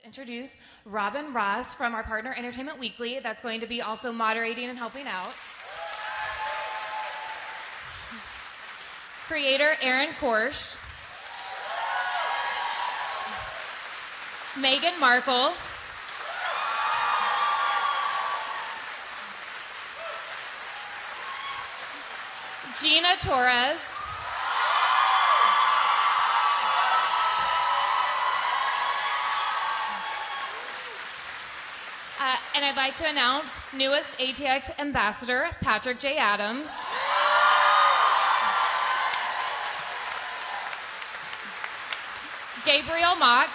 Introduce Robin Ross from our partner Entertainment Weekly. That's going to be also moderating and helping out. Creator Aaron Korsh. Meghan Markle. Gina Torres. And I'd like to announce newest ATX ambassador, Patrick J. Adams. Gabriel Mott.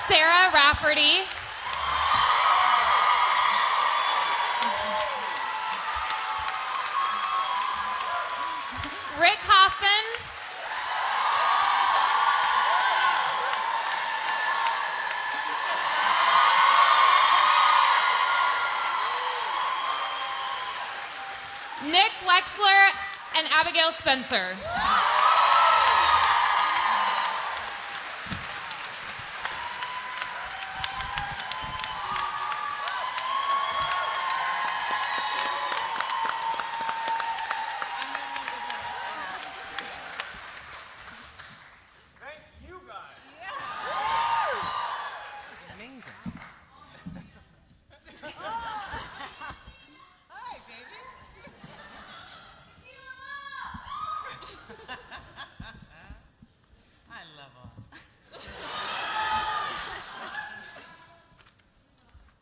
Sarah Rafferty. Rick Hoffman. Nick Wexler and Abigail Spencer.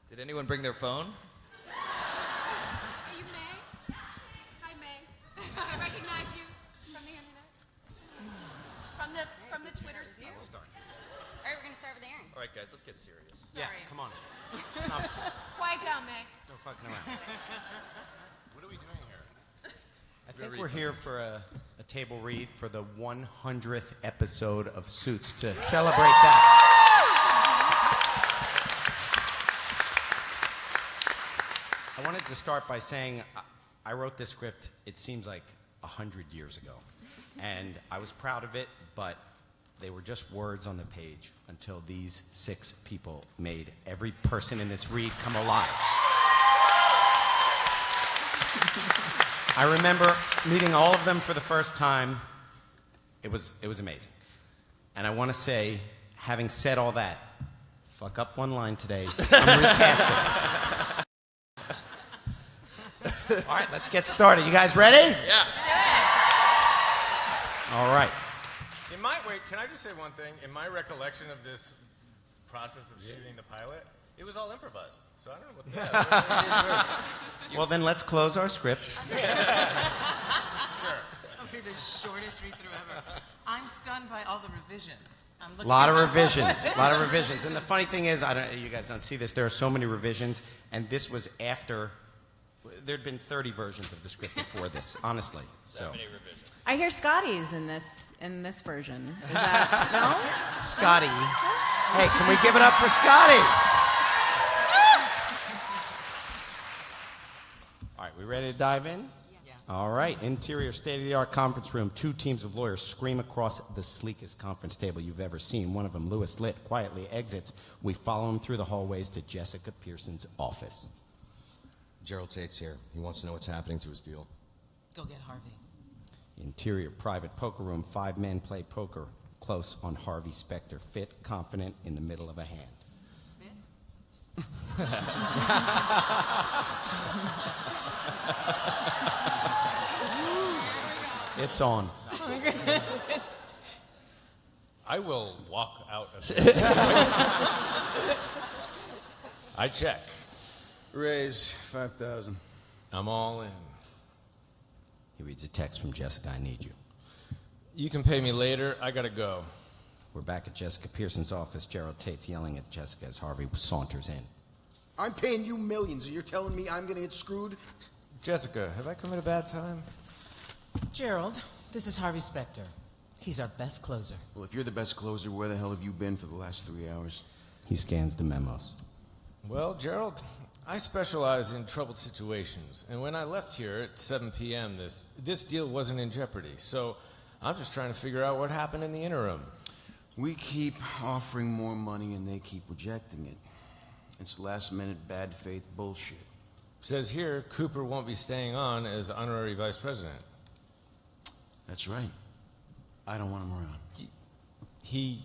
Did anyone bring their phone? Are you May? Hi, May. I recognize you from the internet. From the Twitter sphere. We'll start. All right, we're gonna start with Aaron. All right, guys, let's get serious. Sorry. Yeah, come on. It's not, Quiet down, May. no fucking around. What are we doing here? I think we're here for a table read for the 100th episode of Suits to celebrate that. I wanted to start by saying I wrote this script, it seems like 100 years ago. And I was proud of it, but they were just words on the page until these 6 people made every person in this read come alive. I remember meeting all of them for the first time. It was amazing. And I want to say, having said all that, fuck up one line today, I'm recasting. All right, let's get started. You guys ready? Yeah. All right. Wait, can I just say one thing? In my recollection of this process of shooting the pilot, it was all improvised. So I don't know what that Well, then let's close our scripts. Sure. That'll be the shortest read-through ever. I'm stunned by all the revisions. A lot of revisions. A lot of revisions. And the funny thing is, you guys don't see this, there are so many revisions, and this was after. There'd been 30 versions of the script before this, honestly. So Many revisions. I hear Scotty's in this version. Is that no? Scotty. Hey, can we give it up for Scotty? All right, we ready to dive in? Yes. All right, interior state-of-the-art conference room. 2 teams of lawyers scream across the sleekest conference table you've ever seen. One of them, Lewis Litt, quietly exits. We follow him through the hallways to Jessica Pearson's office. Gerald Tate's here. He wants to know what's happening to his deal. Go get Harvey. Interior private poker room. 5 men play poker close on Harvey Specter. Fit, confident, in the middle of a hand. It's on. I will walk out of here. I check. Raise 5,000. I'm all in. He reads a text from Jessica. I need you. You can pay me later. I gotta go. We're back at Jessica Pearson's office. Gerald Tate's yelling at Jessica as Harvey saunters in. I'm paying you millions, and you're telling me I'm gonna get screwed? Jessica, have I come at a bad time? Gerald, this is Harvey Specter. He's our best closer. Well, if you're the best closer, where the hell have you been for the last 3 hours? He scans the memos. Well, Gerald, I specialize in troubled situations, and when I left here at 7 p.m., this deal wasn't in jeopardy. So I'm just trying to figure out what happened in the interim. We keep offering more money and they keep rejecting it. It's last-minute bad faith bullshit. Says here, Cooper won't be staying on as honorary vice president. That's right. I don't want him around. He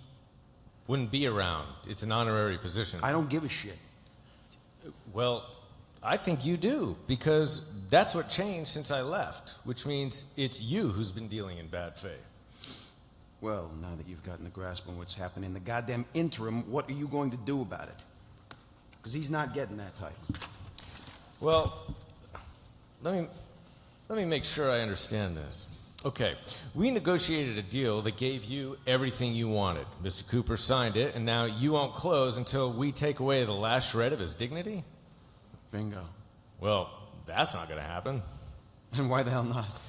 wouldn't be around. It's an honorary position. I don't give a shit. Well, I think you do, because that's what changed since I left, which means it's you who's been dealing in bad faith. Well, now that you've gotten a grasp on what's happening in the goddamn interim, what are you going to do about it? Because he's not getting that title. Well, let me make sure I understand this. Okay, we negotiated a deal that gave you everything you wanted. Mr. Cooper signed it, and now you won't close until we take away the last shred of his dignity? Bingo. Well, that's not going to happen. And why the hell not?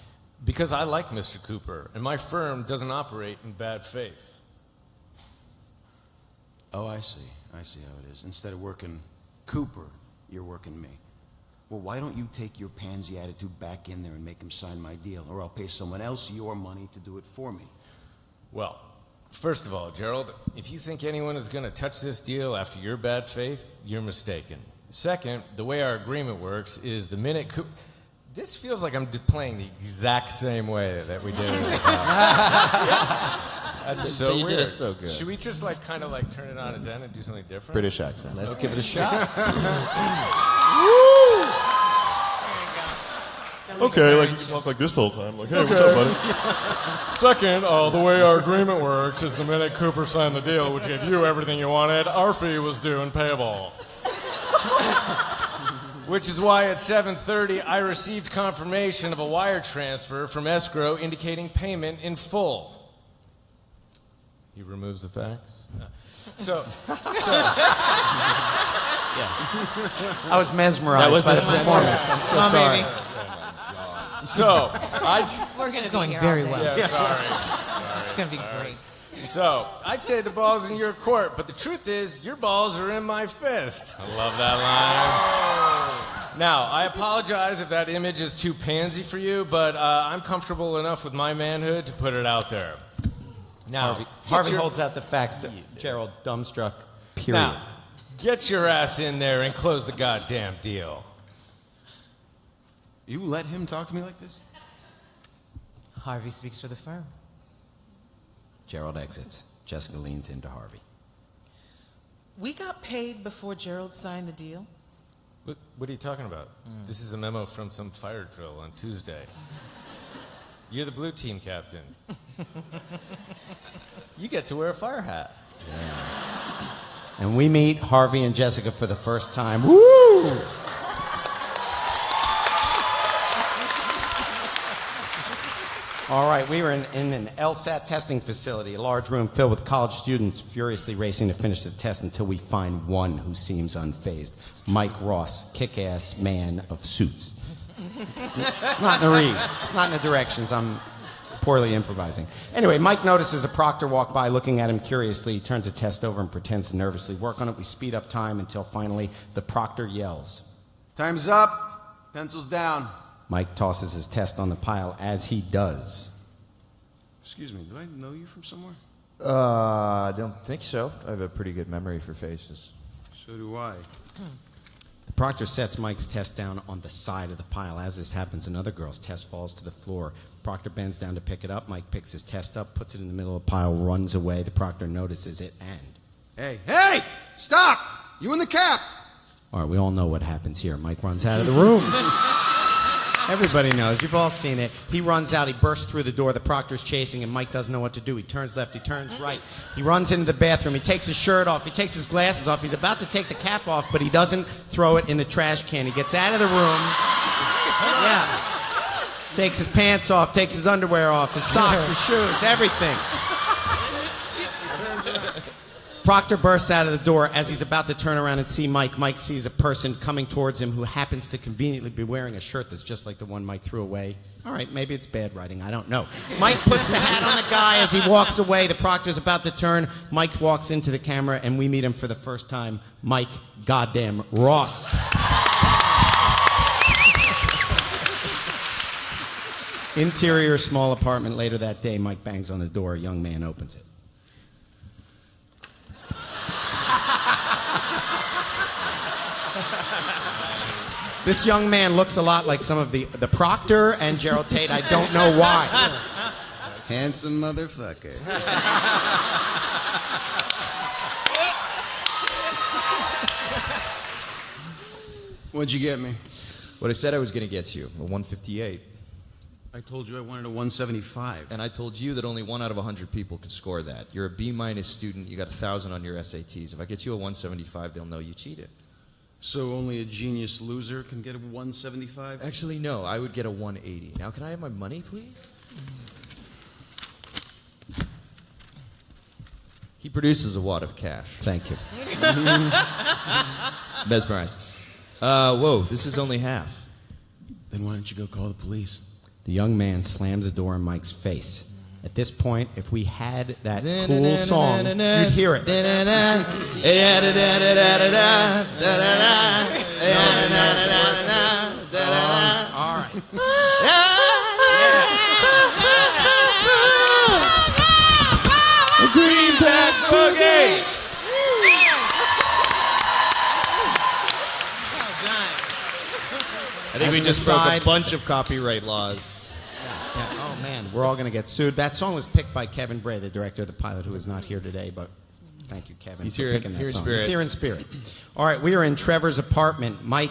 Because I like Mr. Cooper, and my firm doesn't operate in bad faith. Oh, I see. I see how it is. Instead of working Cooper, you're working me. Well, why don't you take your pansy attitude back in there and make him sign my deal, or I'll pay someone else your money to do it for me. Well, first of all, Gerald, if you think anyone is going to touch this deal after your bad faith, you're mistaken. Second, the way our agreement works is the minute this feels like I'm just playing the exact same way that we did it. That's so But you weird. did it so good. Should we just kind of turn it on its end and do something different? British accent. Let's give it a shot. Okay, like you talk like this the whole time. Like, hey, what's up, buddy? Second, the way our agreement works is the minute Cooper signed the deal, which gave you everything you wanted, our fee was due and payable. Which is why at 7:30 I received confirmation of a wire transfer from escrow indicating payment in full. He removes the facts. I was mesmerized by the performance. I'm so sorry. We're going to be going here very all day. well. Yeah, sorry. It's going to be great. So, I'd say the ball's in your court, but the truth is, your balls are in my fist. I love that line. Now, I apologize if that image is too pansy for you, but I'm comfortable enough with my manhood to put it out there. Now, Harvey holds out the facts to Gerald, dumbstruck, period. Now, get your ass in there and close the goddamn deal. You let him talk to me like this? Harvey speaks for the firm. Gerald exits. Jessica leans into Harvey. We got paid before Gerald signed the deal. What are you talking about? This is a memo from some fire drill on Tuesday. You're the blue team captain. You get to wear a fire hat. And we meet Harvey and Jessica for the first time. Woo! All right, we were in an LSAT testing facility, a large room filled with college students furiously racing to finish the test until we find one who seems unfazed. Mike Ross, kick-ass man of suits. It's not in the read. It's not in the directions. I'm poorly improvising. Anyway, Mike notices a proctor walk by looking at him curiously. He turns the test over and pretends to nervously work on it. We speed up time until finally the proctor yells. Time's up. Pencils down. Mike tosses his test on the pile as he does. Excuse me, do I know you from somewhere? I don't think so. I have a pretty good memory for faces. So do I. The proctor sets Mike's test down on the side of the pile. As this happens, another girl's test falls to the floor. Proctor bends down to pick it up. Mike picks his test up, puts it in the middle of the pile, runs away. The proctor notices it and... Hey! Stop! You in the cap! All right, we all know what happens here. Mike runs out of the room. Everybody knows. You've all seen it. He runs out. He bursts through the door. The proctor's chasing him. Mike doesn't know what to do. He turns left. He turns right. He runs into the bathroom. He takes his shirt off. He takes his glasses off. He's about to take the cap off, but he doesn't throw it in the trash can. He gets out of the room. Yeah. Takes his pants off. Takes his underwear off. His socks, his shoes, everything. Proctor bursts out of the door. As he's about to turn around and see Mike, Mike sees a person coming towards him who happens to conveniently be wearing a shirt that's just like the one Mike threw away. All right, maybe it's bad writing. I don't know. Mike puts the hat on the guy as he walks away. The proctor's about to turn. Mike walks into the camera, and we meet him for the first time. Mike goddamn Ross. Interior small apartment. Later that day, Mike bangs on the door. A young man opens it. This young man looks a lot like some of the Proctor and Gerald Tate. I don't know why. Handsome motherfucker. What'd you get me? What I said I was going to get you, a 158. I told you I wanted a 175. And I told you that only 1 out of 100 people could score that. You're a B- student. You got 1,000 on your SATs. If I get you a 175, they'll know you cheated. So only a genius loser can get a 175? Actually, no. I would get a 180. Now, can I have my money, please? He produces a wad of cash. Thank you. Mesmerized. Whoa, this is only half. Then why don't you go call the police? The young man slams a door in Mike's face. At this point, if we had that cool song, you'd hear it. All right. Greenback Boogie! I think As we an just broke aside- a bunch of copyright laws. Yeah. Oh, man. We're all going to get sued. That song was picked by Kevin Bray, the director of the pilot, who is not here today, but thank you, Kevin, He's for here picking in that song. spirit. He's here in spirit. All right, we are in Trevor's apartment. Mike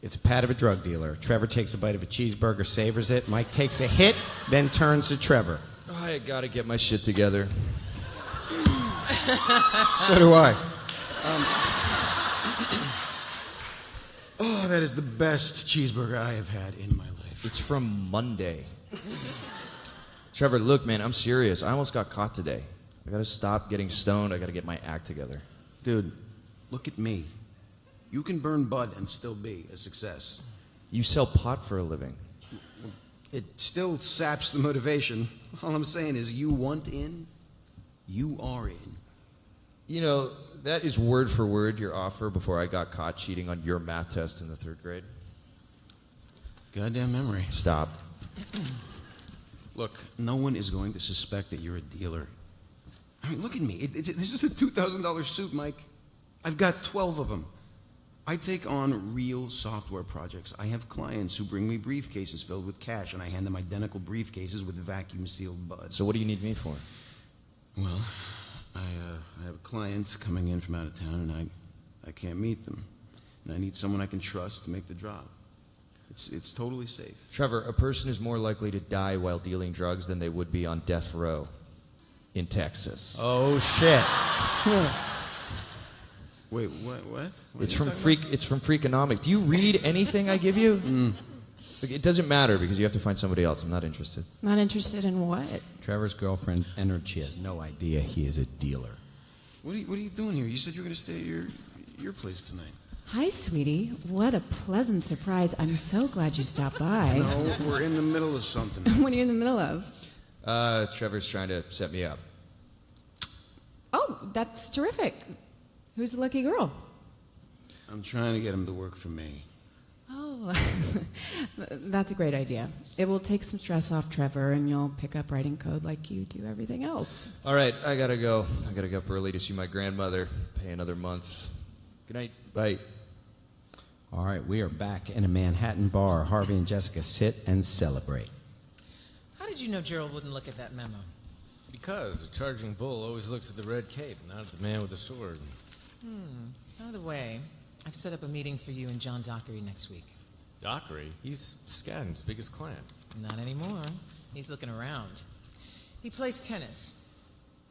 is a pad of a drug dealer. Trevor takes a bite of a cheeseburger, savors it. Mike takes a hit, then turns to Trevor. I gotta get my shit together. So do I. Oh, that is the best cheeseburger I have had in my life. It's from Monday. Trevor, look, man, I'm serious. I almost got caught today. I gotta stop getting stoned. I gotta get my act together. Dude, look at me. You can burn bud and still be a success. You sell pot for a living. It still saps the motivation. All I'm saying is you want in, you are in. You know, that is word for word your offer before I got caught cheating on your math test in the 3rd grade. Goddamn memory. Stop. Look, no one is going to suspect that you're a dealer. I mean, look at me. This is a $2,000 suit, Mike. I've got 12 of them. I take on real software projects. I have clients who bring me briefcases filled with cash, and I hand them identical briefcases with vacuum-sealed bud. So what do you need me for? Well, I have a client coming in from out of town, and I can't meet them. And I need someone I can trust to make the drop. It's totally safe. Trevor, a person is more likely to die while dealing drugs than they would be on death row in Texas. Oh, shit. Wait, what? What It's are you from talking Freak. It's from Freakonomics. Do you read anything I give you? Look, it doesn't matter because you have to find somebody else. I'm not interested. Not interested in what? Trevor's girlfriend entered. She has no idea he is a dealer. What are you doing here? You said you were going to stay at your place tonight. Hi, sweetie. What a pleasant surprise. I'm so glad you stopped by. No, we're in the middle of something. What are you in the middle of? Trevor's trying to set me up. Oh, that's terrific. Who's the lucky girl? I'm trying to get him to work for me. Oh, that's a great idea. It will take some stress off Trevor, and you'll pick up writing code like you do everything else. All right, I gotta go. I gotta get up early to see my grandmother. Pay another month. Good night. Bye. All right, we are back in a Manhattan bar. Harvey and Jessica sit and celebrate. How did you know Gerald wouldn't look at that memo? Because the charging bull always looks at the red cape, not at the man with the sword. By the way, I've set up a meeting for you and John Dockery next week. Dockery? He's Skadden's biggest client. Not anymore. He's looking around. He plays tennis.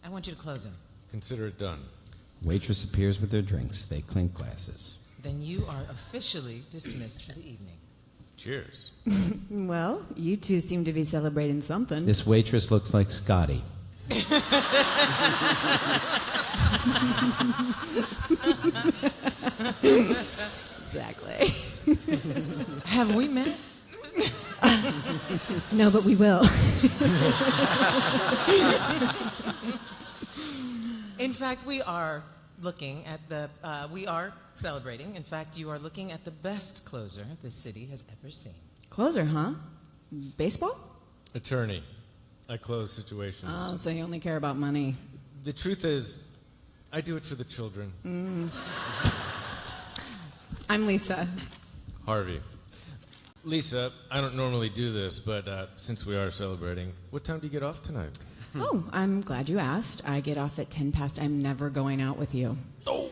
I want you to close him. Consider it done. Waitress appears with their drinks. They clink glasses. Then you are officially dismissed for the evening. Cheers. Well, you two seem to be celebrating something. This waitress looks like Scotty. Exactly. Have we met? No, but we will. In fact, we are looking at we are celebrating. In fact, you are looking at the best closer this city has ever seen. Closer, huh? Baseball? Attorney. I close situations. Oh, so you only care about money. The truth is, I do it for the children. I'm Lisa. Harvey. Lisa, I don't normally do this, but since we are celebrating, what time do you get off tonight? Oh, I'm glad you asked. I get off at 10 past. I'm never going out with you. Oh!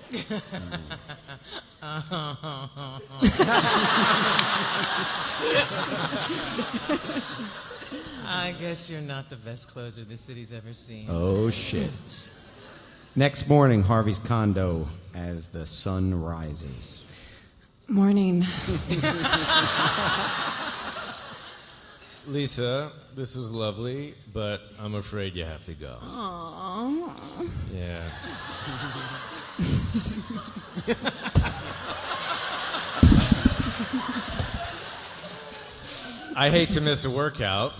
I guess you're not the best closer the city's ever seen. Oh, shit. Next morning, Harvey's condo as the sun rises. Morning. Lisa, this was lovely, but I'm afraid you have to go. Aww. Yeah. I hate to miss a workout.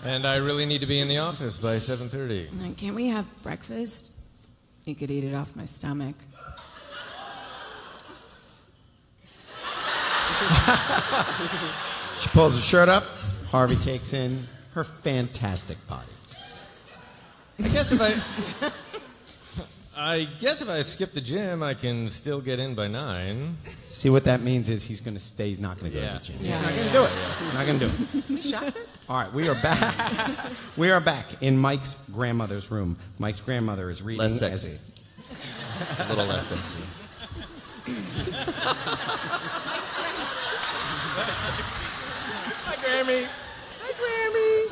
And I really need to be in the office by 7:30. Can't we have breakfast? You could eat it off my stomach. She pulls her shirt up. Harvey takes in her fantastic body. I guess if I skip the gym, I can still get in by 9. See, what that means is he's going to stay. He's not going to go to the gym. Yeah. He's not going to do it. He's not going to do it. We shot this? All right, we are back. We are back in Mike's grandmother's room. Mike's grandmother is reading. Less sexy. A little less sexy. Hi, Grammy.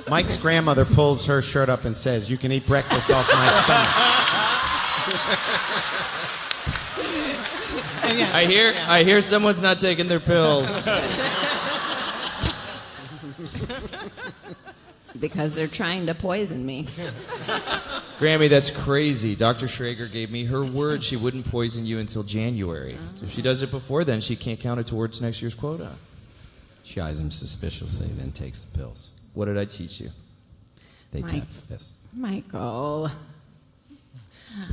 Mike's grandmother pulls her shirt up and says, "You can eat breakfast off my stomach." I hear someone's not taking their pills. Because they're trying to poison me. Grammy, that's crazy. Dr. Schrager gave me her word she wouldn't poison you until January. So if she does it before then, she can't count it towards next year's quota. She eyes him suspiciously, then takes the pills. What did I teach you? They Mike. tap this. Michael,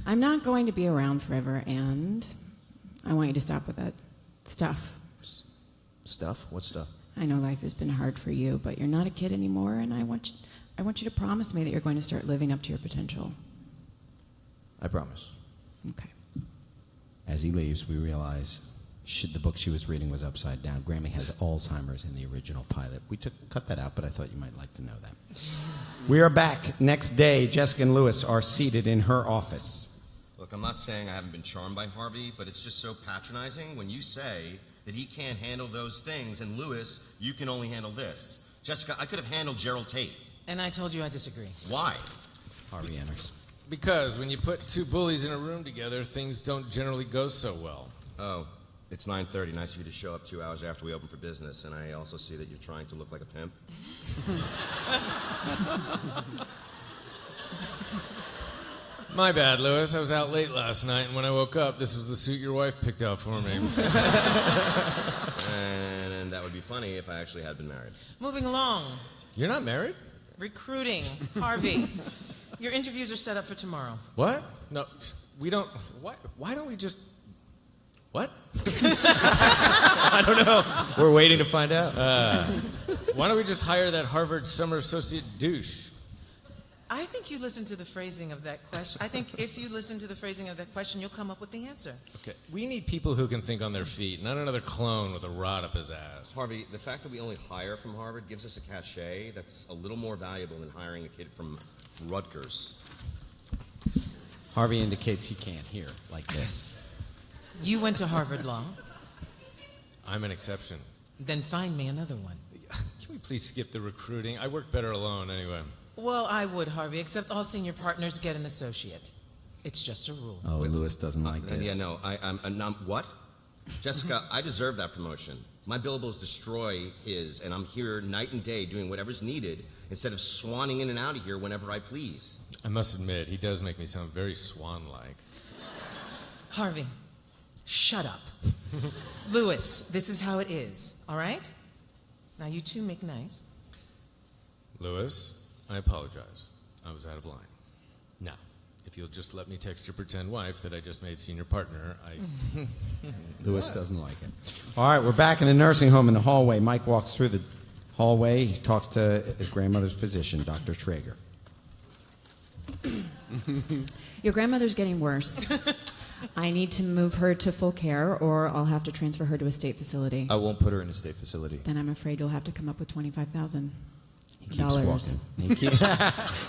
I'm not going to be around forever, and I want you to stop with that stuff. Stuff? What stuff? I know life has been hard for you, but you're not a kid anymore, and I want you to promise me that you're going to start living up to your potential. I promise. Okay. As he leaves, we realize the book she was reading was upside down. Grammy has Alzheimer's in the original pilot. We cut that out, but I thought you might like to know that. We are back. Next day, Jessica and Lewis are seated in her office. Look, I'm not saying I haven't been charmed by Harvey, but it's just so patronizing when you say that he can't handle those things, and Lewis, you can only handle this. Jessica, I could have handled Gerald Tate. And I told you I disagree. Why? Harvey enters. Because when you put two bullies in a room together, things don't generally go so well. Oh, it's 9:30. Nice of you to show up 2 hours after we open for business, and I also see that you're trying to look like a pimp. My bad, Lewis. I was out late last night, and when I woke up, this was the suit your wife picked out for me. And that would be funny if I actually had been married. Moving along. You're not married? Recruiting. Harvey, your interviews are set up for tomorrow. What? No, we don't. Why don't we just... What? I don't know. We're waiting to find out. Why don't we just hire that Harvard summer associate douche? I think you listen to the phrasing of that question. I think if you listen to the phrasing of that question, you'll come up with the answer. Okay, we need people who can think on their feet, not another clone with a rod up his ass. Harvey, the fact that we only hire from Harvard gives us a cachet that's a little more valuable than hiring a kid from Rutgers. Harvey indicates he can't hear like this. You went to Harvard Law. I'm an exception. Then find me another one. Can we please skip the recruiting? I work better alone anyway. Well, I would, Harvey, except all senior partners get an associate. It's just a rule. Oh, Lewis doesn't like this. Yeah, no, I'm what? Jessica, I deserve that promotion. My billables destroy his, and I'm here night and day doing whatever's needed instead of swanning in and out of here whenever I please. I must admit, he does make me sound very swan-like. Harvey, shut up. Lewis, this is how it is, all right? Now you two make nice. Lewis, I apologize. I was out of line. Now, if you'll just let me text your pretend wife that I just made senior partner, Lewis doesn't like it. All right, we're back in the nursing home in the hallway. Mike walks through the hallway. He talks to his grandmother's physician, Dr. Schrager. Your grandmother's getting worse. I need to move her to full care, or I'll have to transfer her to a state facility. I won't put her in a state facility. Then I'm afraid you'll have to come up with $25,000. He keeps walking.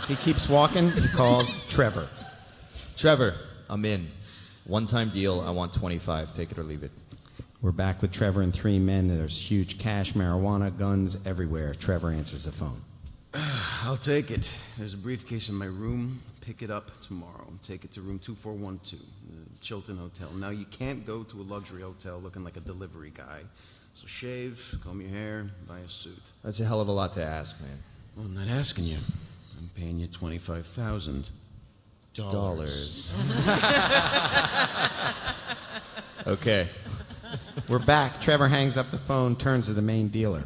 He keeps walking. He calls Trevor. Trevor, I'm in. One-time deal. I want 25. Take it or leave it. We're back with Trevor and three men. There's huge cash, marijuana, guns everywhere. Trevor answers the phone. I'll take it. There's a briefcase in my room. Pick it up tomorrow. Take it to room 2412, the Chilton Hotel. Now, you can't go to a luxury hotel looking like a delivery guy. So shave, comb your hair, buy a suit. That's a hell of a lot to ask, man. Well, I'm not asking you. I'm paying you $25,000. Okay. We're back. Trevor hangs up the phone, turns to the main dealer.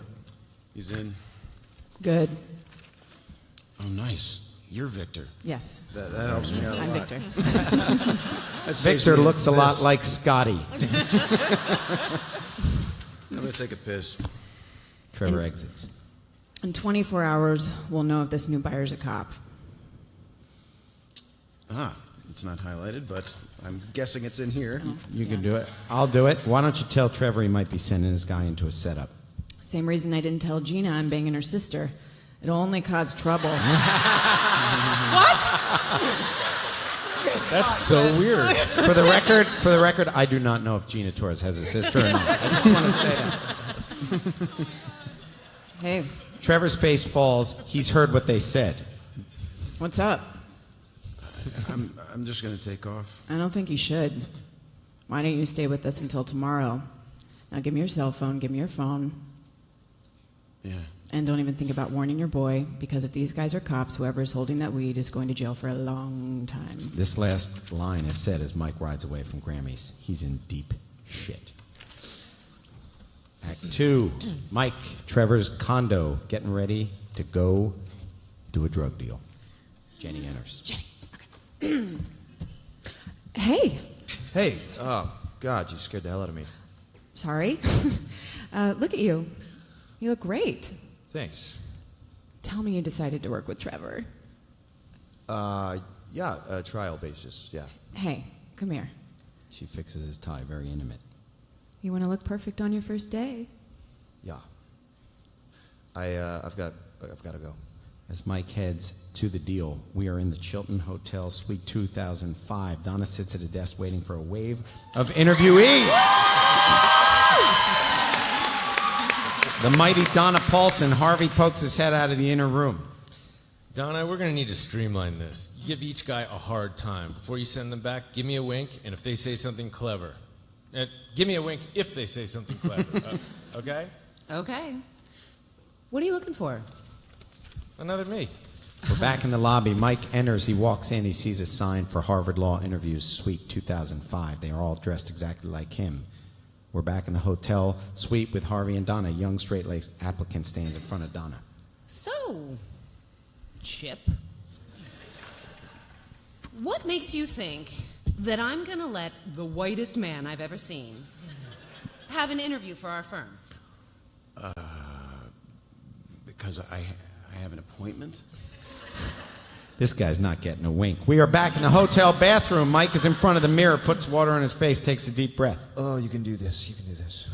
He's in. Good. Oh, nice. You're Victor. Yes. That helps me out a I'm lot. Victor. Victor looks a lot like Scotty. I'm going to take a piss. Trevor exits. In 24 hours, we'll know if this new buyer's a cop. It's not highlighted, but I'm guessing it's in here. You can do it. I'll do it. Why don't you tell Trevor he might be sending his guy into a setup? Same reason I didn't tell Gina I'm banging her sister. It'll only cause trouble. That's so weird. For the record, I do not know if Gina Torres has a sister or not. I just want to say that. Hey, Trevor's face falls. He's heard what they said. what's up? I'm just going to take off. I don't think you should. Why don't you stay with us until tomorrow? Now give me your cell phone, give me your phone, Yeah. and don't even think about warning your boy, because if these guys are cops, whoever's holding that weed is going to jail for a long time. This last line is said as Mike rides away from Grammys. He's in deep shit. Act 2. Mike, Trevor's condo, getting ready to go do a drug deal. Jenny enters. Jenny, okay. Hey, Hey. Oh, God, you scared the hell out of me. sorry. Look at you. You look great. Thanks. Tell me you decided to work with Trevor. Yeah, trial basis, yeah. Hey, come here. She fixes his tie, very intimate. You want to look perfect on your first day? Yeah. I've got to go. As Mike heads to the deal, we are in the Chilton Hotel, Suite 2005. Donna sits at a desk waiting for a wave of interviewees. The mighty Donna Paulson. Harvey pokes his head out of the inner room. Donna, we're going to need to streamline this. Give each guy a hard time. Before you send them back, give me a wink, and if they say something clever. Give me a wink if they say something clever. Okay? Okay. What are you looking for? Another me. We're back in the lobby. Mike enters. He walks in. He sees a sign for Harvard Law Interviews, Suite 2005. They are all dressed exactly like him. We're back in the hotel suite with Harvey and Donna. Young, straight-laced applicant stands in front of Donna. So, Chip, what makes you think that I'm going to let the whitest man I've ever seen have an interview for our firm? Because I have an appointment. This guy's not getting a wink. We are back in the hotel bathroom. Mike is in front of the mirror, puts water on his face, takes a deep breath. Oh, you can do this. You can do this.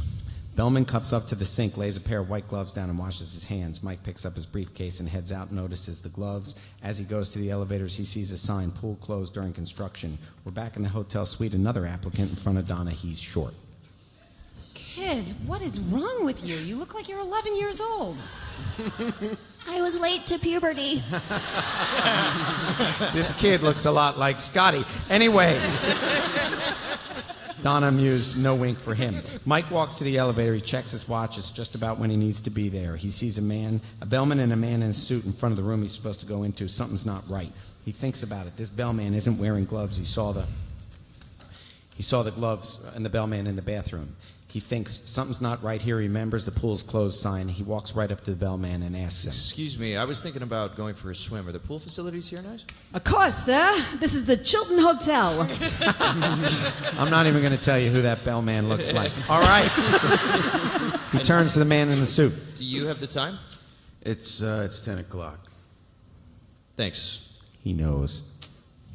Bellman cups up to the sink, lays a pair of white gloves down, and washes his hands. Mike picks up his briefcase and heads out, notices the gloves. As he goes to the elevators, he sees a sign, pool closed during construction. We're back in the hotel suite. Another applicant in front of Donna. He's short. Kid, what is wrong with you? You look like you're 11 years old. I was late to puberty. This kid looks a lot like Scotty. Anyway, Donna mused, no wink for him. Mike walks to the elevator. He checks his watch. It's just about when he needs to be there. He sees a bellman and a man in a suit in front of the room he's supposed to go into. Something's not right. He thinks about it. This bellman isn't wearing gloves. He saw the gloves and the bellman in the bathroom. He thinks something's not right here. He remembers the pool's closed sign. He walks right up to the bellman and asks him. Excuse me, I was thinking about going for a swim. Are the pool facilities here nice? Of course, sir. This is the Chilton Hotel. I'm not even going to tell you who that bellman looks like. All right. He turns to the man in the suit. Do you have the time? It's 10 o'clock. Thanks. He knows.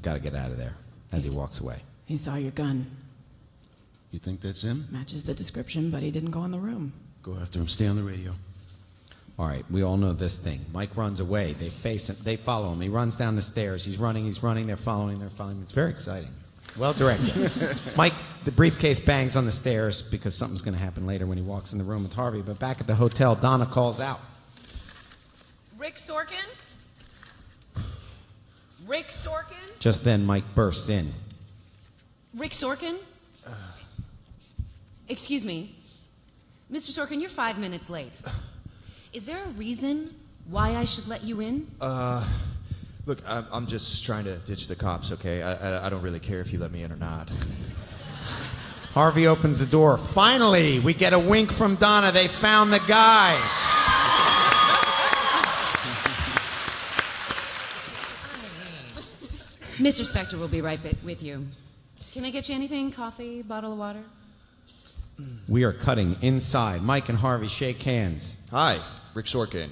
Got to get out of there as he walks away. He saw your gun. You think that's him? Matches the description, but he didn't go in the room. Go after him. Stay on the radio. All right, we all know this thing. Mike runs away. They face him. They follow him. He runs down the stairs. He's running. They're following him. It's very exciting. Well directed. Mike, the briefcase bangs on the stairs because something's going to happen later when he walks in the room with Harvey. But back at the hotel, Donna calls out. Rick Sorkin? Rick Sorkin? Just then, Mike bursts in. Rick Sorkin? Excuse me. Mr. Sorkin, you're 5 minutes late. Is there a reason why I should let you in? Look, I'm just trying to ditch the cops, okay? I don't really care if you let me in or not. Harvey opens the door. Finally, we get a wink from Donna. They found the guy. Mr. Spector will be right with you. Can I get you anything? Coffee, bottle of water? We are cutting inside. Mike and Harvey shake hands. Hi, Rick Sorkin.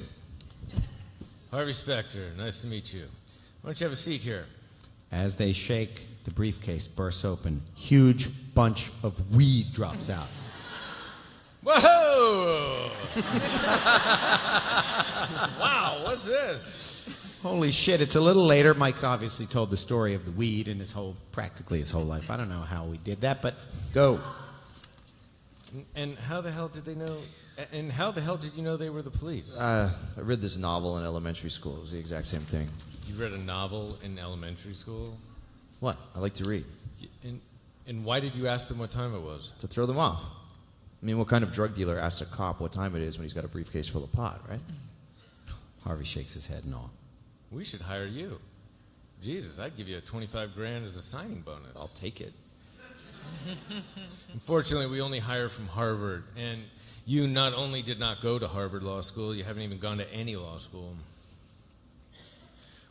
Harvey Specter, nice to meet you. Why don't you have a seat here? As they shake, the briefcase bursts open. Huge bunch of weed drops out. Whoa! Wow, what's this? Holy shit, it's a little later. Mike's obviously told the story of the weed in practically his whole life. I don't know how we did that, but go. And how the hell did they know? And how the hell did you know they were the police? I read this novel in elementary school. It was the exact same thing. You read a novel in elementary school? What? I like to read. And why did you ask them what time it was? To throw them off. I mean, what kind of drug dealer asks a cop what time it is when he's got a briefcase full of pot, right? Harvey shakes his head in awe. We should hire you. Jesus, I'd give you a 25 grand as a signing bonus. I'll take it. Unfortunately, we only hire from Harvard, and you not only did not go to Harvard Law School, you haven't even gone to any law school.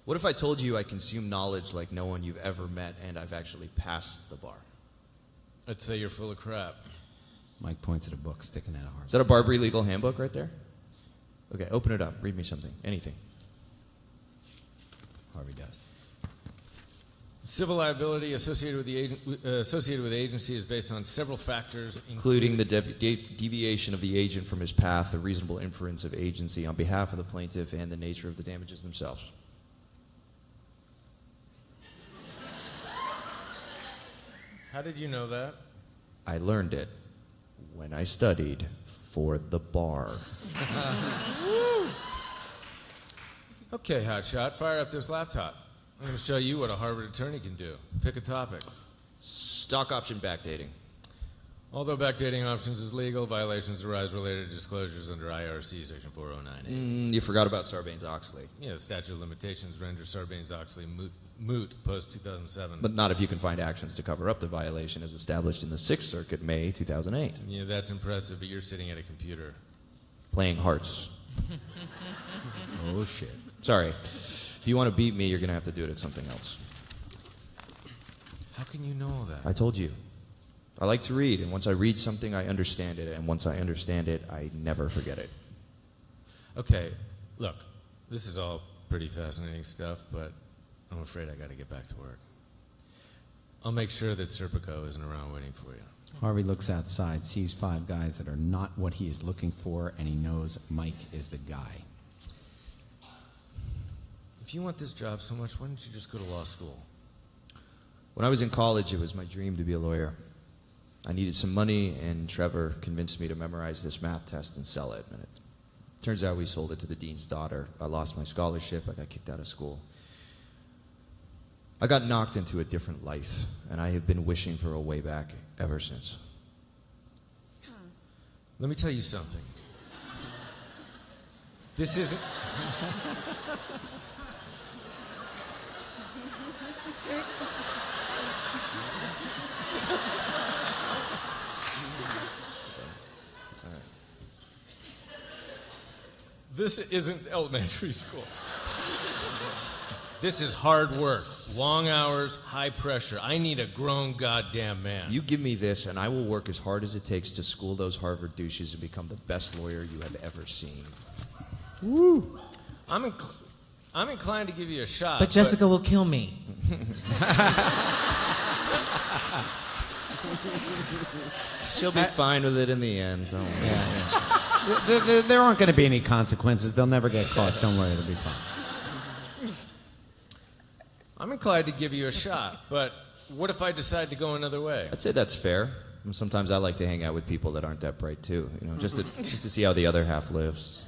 What if I told you I consume knowledge like no one you've ever met, and I've actually passed the bar? I'd say you're full of crap. Mike points at a book sticking out of Harvey. Is that a Barbary legal handbook right there? Okay, open it up. Read me something. Anything. Harvey does. Civil liability associated with agency is based on several factors, including the deviation of the agent from his path, the reasonable inference of agency on behalf of the plaintiff, and the nature of the damages themselves. How did you know that? I learned it when I studied for the bar. Okay, hotshot, fire up this laptop. I'm going to show you what a Harvard attorney can do. Pick a topic. Stock option backdating. Although backdating options is legal, violations arise related to disclosures under IRC Section 409A. You forgot about Sarbanes-Oxley. Yeah, the statute of limitations renders Sarbanes-Oxley moot post-2007. But not if you can find actions to cover up the violation as established in the Sixth Circuit, May 2008. Yeah, that's impressive, but you're sitting at a computer. Playing hearts. Oh, shit. Sorry. If you want to beat me, you're going to have to do it at something else. How can you know all that? I told you. I like to read, and once I read something, I understand it, and once I understand it, I never forget it. Okay, look, this is all pretty fascinating stuff, but I'm afraid I got to get back to work. I'll make sure that Serpico isn't around waiting for you. Harvey looks outside, sees 5 guys that are not what he is looking for, and he knows Mike is the guy. If you want this job so much, why don't you just go to law school? When I was in college, it was my dream to be a lawyer. I needed some money, and Trevor convinced me to memorize this math test and sell it. And it turns out we sold it to the dean's daughter. I lost my scholarship. I got kicked out of school. I got knocked into a different life, and I have been wishing for a way back ever since. Let me tell you something. This isn't... This isn't elementary school. This is hard work. Long hours, high pressure. I need a grown goddamn man. You give me this, and I will work as hard as it takes to school those Harvard douches and become the best lawyer you have ever seen. Woo! I'm inclined to give you a shot. But Jessica will kill me. She'll be fine with it in the end. Don't worry. There aren't going to be any consequences. They'll never get caught. Don't worry, it'll be fine. I'm inclined to give you a shot, but what if I decide to go another way? I'd say that's fair. Sometimes I like to hang out with people that aren't that bright too, just to see how the other half lives.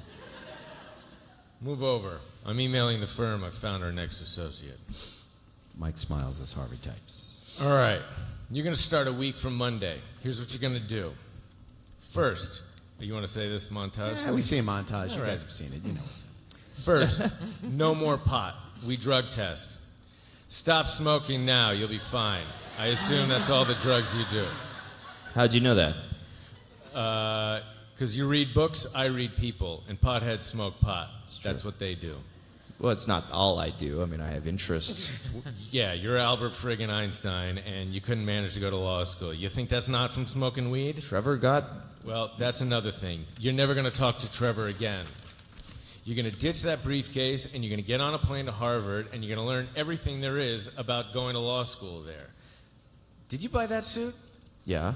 Move over. I'm emailing the firm. I've found our next associate. Mike smiles as Harvey types. All right. You're going to start a week from Monday. Here's what you're going to do. First, you want to say this montage? Yeah, we see a montage. All You right. guys have seen it. You know what's up. First, no more pot. We drug test. Stop smoking now. You'll be fine. I assume that's all the drugs you do. How'd you know that? Because you read books, I read people, and potheads smoke pot. That's what they do. Well, it's not all I do. I mean, I have interests. Yeah, you're Albert friggin' Einstein, and you couldn't manage to go to law school. You think that's not from smoking weed? Trevor got... Well, that's another thing. You're never going to talk to Trevor again. You're going to ditch that briefcase, and you're going to get on a plane to Harvard, and you're going to learn everything there is about going to law school there. Did you buy that suit? Yeah.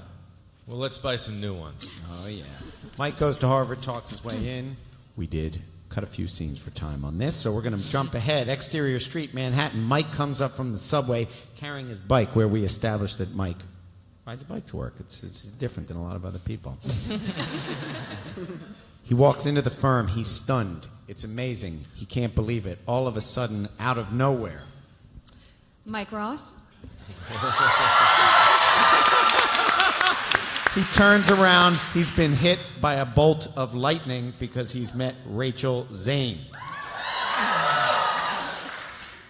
Well, let's buy some new ones. Oh, yeah. Mike goes to Harvard, talks his way in. We did cut a few scenes for time on this, so we're going to jump ahead. Exterior street, Manhattan. Mike comes up from the subway carrying his bike, where we established that Mike rides a bike to work. It's different than a lot of other people. He walks into the firm. He's stunned. It's amazing. He can't believe it. All of a sudden, out of nowhere. Mike Ross? He turns around. He's been hit by a bolt of lightning because he's met Rachel Zane.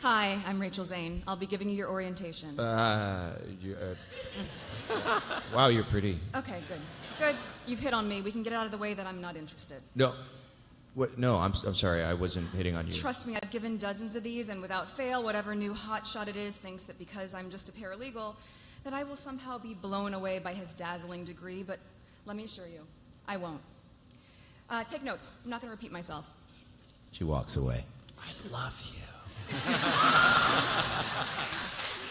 Hi, I'm Rachel Zane. I'll be giving you your orientation. Wow, you're pretty. Okay, good. Good. You've hit on me. We can get out of the way that I'm not interested. No. What? No, I'm sorry. I wasn't hitting on you. Trust me, I've given dozens of these, and without fail, whatever new hotshot it is thinks that because I'm just a paralegal, that I will somehow be blown away by his dazzling degree, but let me assure you, I won't. Take notes. I'm not going to repeat myself. She walks away. I love you.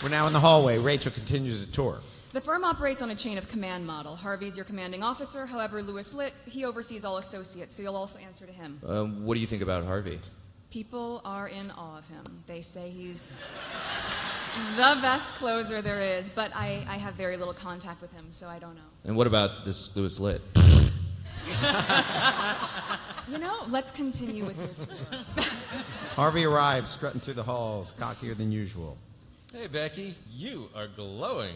We're now in the hallway. Rachel continues the tour. The firm operates on a chain of command model. Harvey's your commanding officer. However, Louis Litt, he oversees all associates, so you'll also answer to him. What do you think about Harvey? People are in awe of him. They say he's the best closer there is, but I have very little contact with him, so I don't know. And what about this Louis Litt? You know, let's continue with your tour. Harvey arrives, strutting through the halls, cockier than usual. Hey, Becky, you are glowing.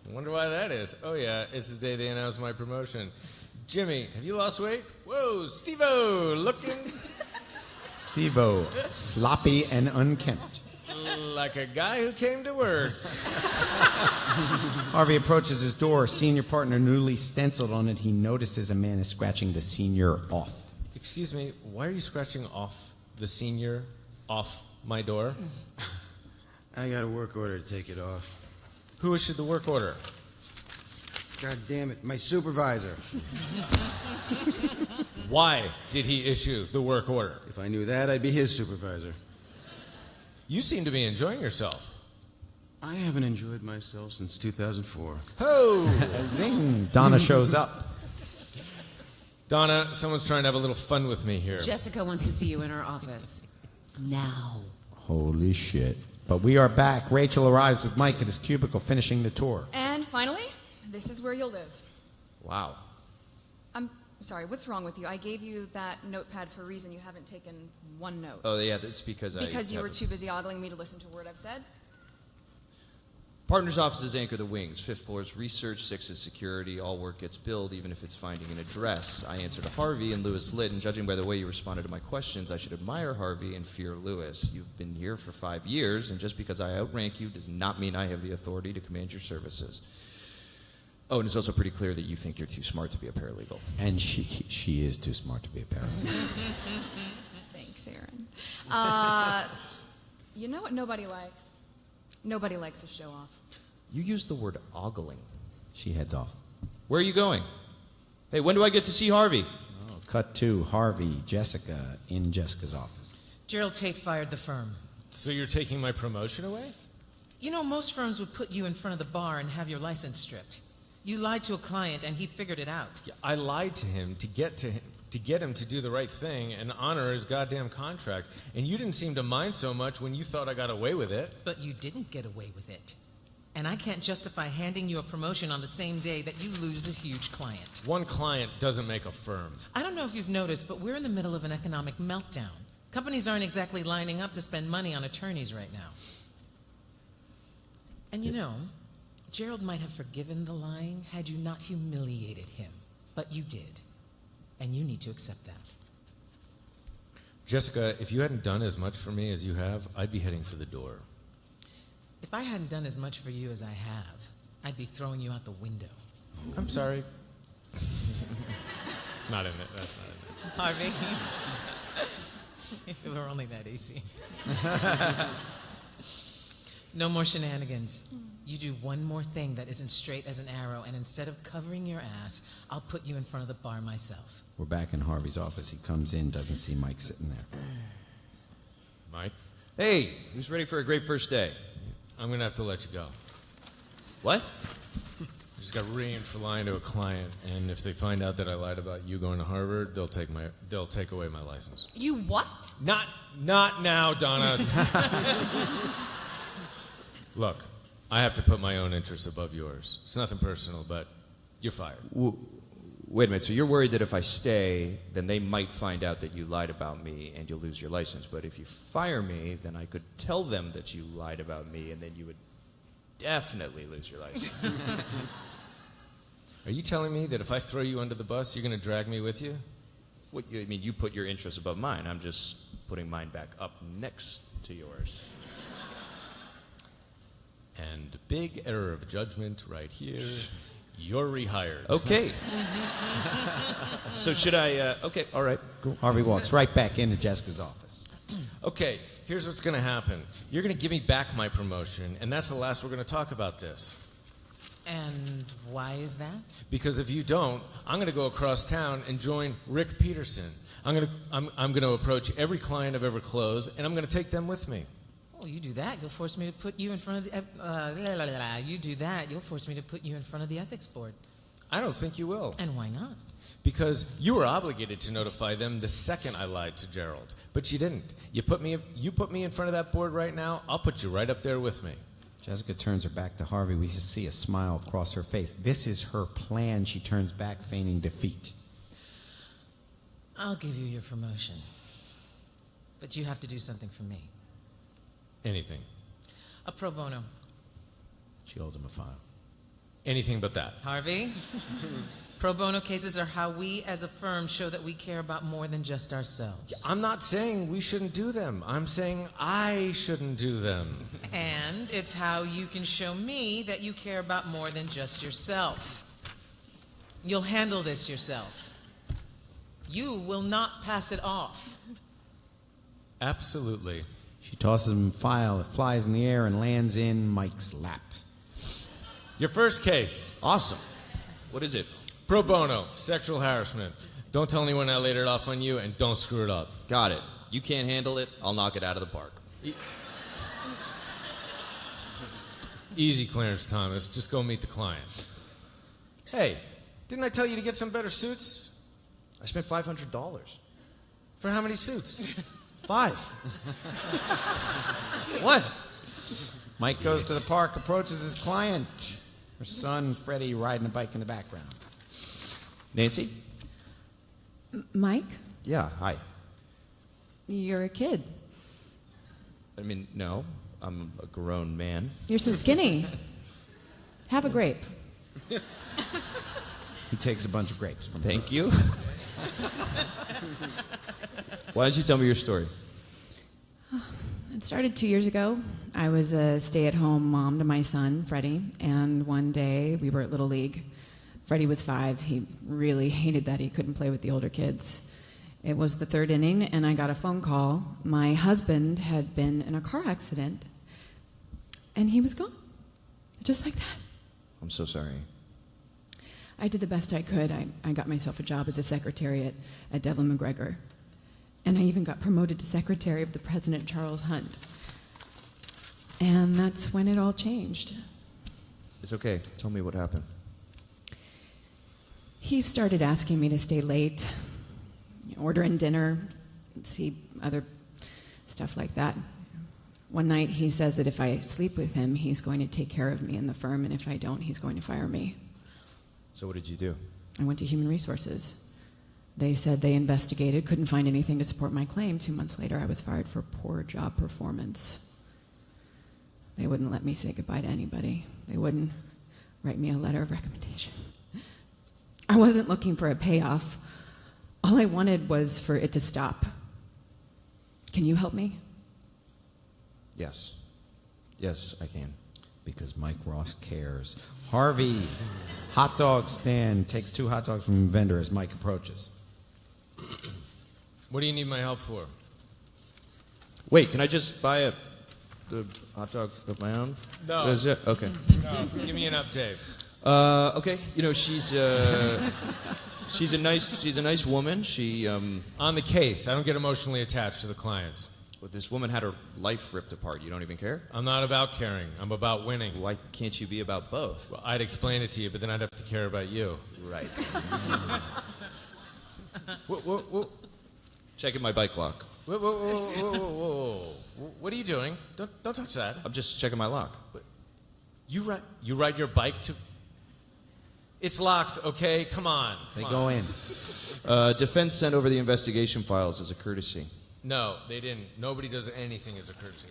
Wonder why that is. Oh, yeah, it's the day they announced my promotion. Jimmy, have you lost weight? Whoa, Steve-O, looking... Steve-O, sloppy and unkempt. like a guy who came to work. Harvey approaches his door. Senior partner newly stenciled on it. He notices a man is scratching the senior off. Excuse me, why are you scratching off the senior off my door? I got a work order to take it off. Who issued the work order? God damn it, my supervisor. Why did he issue the work order? If I knew that, I'd be his supervisor. You seem to be enjoying yourself. I haven't enjoyed myself since 2004. Ho! Zing! Donna shows up. Donna, someone's trying to have a little fun with me here. Jessica wants to see you in her office. Now. Holy shit. But we are back. Rachel arrives with Mike at his cubicle, finishing the tour. And finally, this is where you'll live. Wow. I'm sorry, what's wrong with you? I gave you that notepad for a reason. You haven't taken one note. Oh, yeah, that's because Because you were too busy ogling me to listen to a word I've said? Partners' offices anchor the wings. 5th floor is research, 6th is security. All work gets billed, even if it's finding an address. I answer to Harvey and Louis Litt, and judging by the way you responded to my questions, I should admire Harvey and fear Louis. You've been here for 5 years, and just because I outrank you does not mean I have the authority to command your services. Oh, and it's also pretty clear that you think you're too smart to be a paralegal. And she is too smart to be a paralegal. Thanks, Aaron. You know what nobody likes? Nobody likes a show off. You used the word ogling. She heads off. Where are you going? Hey, when do I get to see Harvey? Oh, cut to Harvey, Jessica, in Jessica's office. Gerald Tate fired the firm. So you're taking my promotion away? You know, most firms would put you in front of the bar and have your license stripped. You lied to a client, and he figured it out. Yeah, I lied to him to get him to do the right thing and honor his goddamn contract. And you didn't seem to mind so much when you thought I got away with it. But you didn't get away with it. And I can't justify handing you a promotion on the same day that you lose a huge client. One client doesn't make a firm. I don't know if you've noticed, but we're in the middle of an economic meltdown. Companies aren't exactly lining up to spend money on attorneys right now. And you know, Gerald might have forgiven the lying had you not humiliated him. But you did. And you need to accept that. Jessica, if you hadn't done as much for me as you have, I'd be heading for the door. If I hadn't done as much for you as I have, I'd be throwing you out the window. I'm sorry. It's not in it. That's not in it. Harvey, if it were only that easy. No more shenanigans. You do one more thing that isn't straight as an arrow, and instead of covering your ass, I'll put you in front of the bar myself. We're back in Harvey's office. He comes in, doesn't see Mike sitting there. Mike? Hey, who's ready for a great first day? I'm going to have to let you go. What? I just got reamed for lying to a client, and if they find out that I lied about you going to Harvard, they'll take away my license. You what? Not now, Donna. Look, I have to put my own interests above yours. It's nothing personal, but you're fired. Wait a minute, so you're worried that if I stay, then they might find out that you lied about me and you'll lose your license. But if you fire me, then I could tell them that you lied about me and then you would definitely lose your license. Are you telling me that if I throw you under the bus, you're going to drag me with you? What, I mean, you put your interests above mine. I'm just putting mine back up next to yours. And big error of judgment right here. You're rehired. Okay. So should I, okay, all right. Cool. Harvey walks right back into Jessica's office. Okay, here's what's going to happen. You're going to give me back my promotion, and that's the last we're going to talk about this. And why is that? Because if you don't, I'm going to go across town and join Rick Peterson. I'm going to approach every client I've ever closed, and I'm going to take them with me. Oh, you do that, you'll force me to put you in front of the... You do that, you'll force me to put you in front of the ethics board. I don't think you will. And why not? Because you were obligated to notify them the second I lied to Gerald. But you didn't. You put me in front of that board right now, I'll put you right up there with me. Jessica turns her back to Harvey. We just see a smile across her face. This is her plan. She turns back, feigning defeat. I'll give you your promotion. But you have to do something for me. Anything. A pro bono. She holds him a file. Anything but that. Harvey, pro bono cases are how we as a firm show that we care about more than just ourselves. I'm not saying we shouldn't do them. I'm saying I shouldn't do them. And it's how you can show me that you care about more than just yourself. You'll handle this yourself. You will not pass it off. Absolutely. She tosses him a file. It flies in the air and lands in Mike's lap. Your first case. Awesome. What is it? Pro bono, sexual harassment. Don't tell anyone I laid it off on you, and don't screw it up. Got it. You can't handle it, I'll knock it out of the park. Easy, Clarence Thomas. Just go meet the client. Hey, didn't I tell you to get some better suits? I spent $500. For how many suits? 5. What? Mike goes to the park, approaches his client. Her son, Freddie, riding a bike in the background. Nancy? Mike, Yeah, hi. you're a kid. I mean, no, I'm a grown man. You're so skinny. Have a grape. He takes a bunch of grapes from Thank you. Why don't you tell me your story? It started 2 years ago. I was a stay-at-home mom to my son, Freddie, and one day we were at Little League. Freddie was 5. He really hated that he couldn't play with the older kids. It was the third inning, and I got a phone call. My husband had been in a car accident, and he was gone. Just like that. I'm so sorry. I did the best I could. I got myself a job as a secretary at Devlin McGregor. And I even got promoted to secretary of the President Charles Hunt. And that's when it all changed. It's okay. Tell me what happened. He started asking me to stay late, order in dinner, see other stuff like that. One night he says that if I sleep with him, he's going to take care of me in the firm, and if I don't, he's going to fire me. So what did you do? I went to Human Resources. They said they investigated, couldn't find anything to support my claim. 2 months later, I was fired for poor job performance. They wouldn't let me say goodbye to anybody. They wouldn't write me a letter of recommendation. I wasn't looking for a payoff. All I wanted was for it to stop. Can you help me? Yes. Yes, I can. Because Mike Ross cares. Harvey, hot dog stand, takes 2 hot dogs from a vendor as Mike approaches. What do you need my help for? Wait, can I just buy the hot dog of my own? No. Is it? Okay. No, give me an update. Okay. You know, she's a nice woman. She On the case, I don't get emotionally attached to the clients. But this woman had her life ripped apart. You don't even care? I'm not about caring. I'm about winning. Why can't you be about both? Well, I'd explain it to you, but then I'd have to care about you. Right. Whoa. Checking my bike lock. Whoa. What are you doing? Don't touch that. I'm just checking my lock. You ride your bike to... It's locked, okay? Come on. They go in. Defense sent over the investigation files as a courtesy. No, they didn't. Nobody does anything as a courtesy.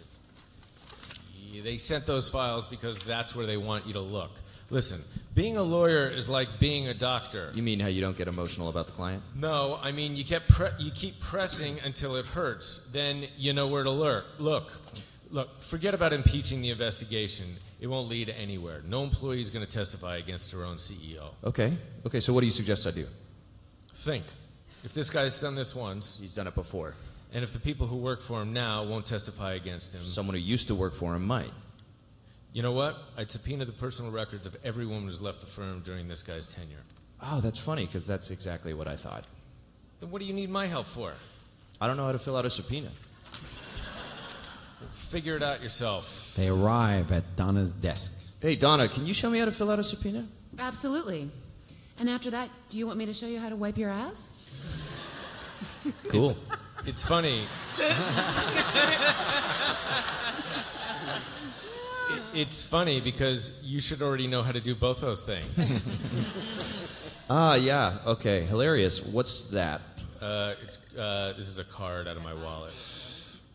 They sent those files because that's where they want you to look. Listen, being a lawyer is like being a doctor. You mean how you don't get emotional about the client? No, I mean you keep pressing until it hurts. Then you know where to look. Look, forget about impeaching the investigation. It won't lead anywhere. No employee is going to testify against her own CEO. Okay, so what do you suggest I do? Think. If this guy's done this once... He's done it before. And if the people who work for him now won't testify against him... Someone who used to work for him might. You know what? I'd subpoena the personal records of every woman who's left the firm during this guy's tenure. Oh, that's funny, because that's exactly what I thought. Then what do you need my help for? I don't know how to fill out a subpoena. Figure it out yourself. They arrive at Donna's desk. Hey, Donna, can you show me how to fill out a subpoena? Absolutely. And after that, do you want me to show you how to wipe your ass? Cool. It's funny. It's funny because you should already know how to do both those things. Yeah. Okay. Hilarious. What's that? This is a card out of my wallet.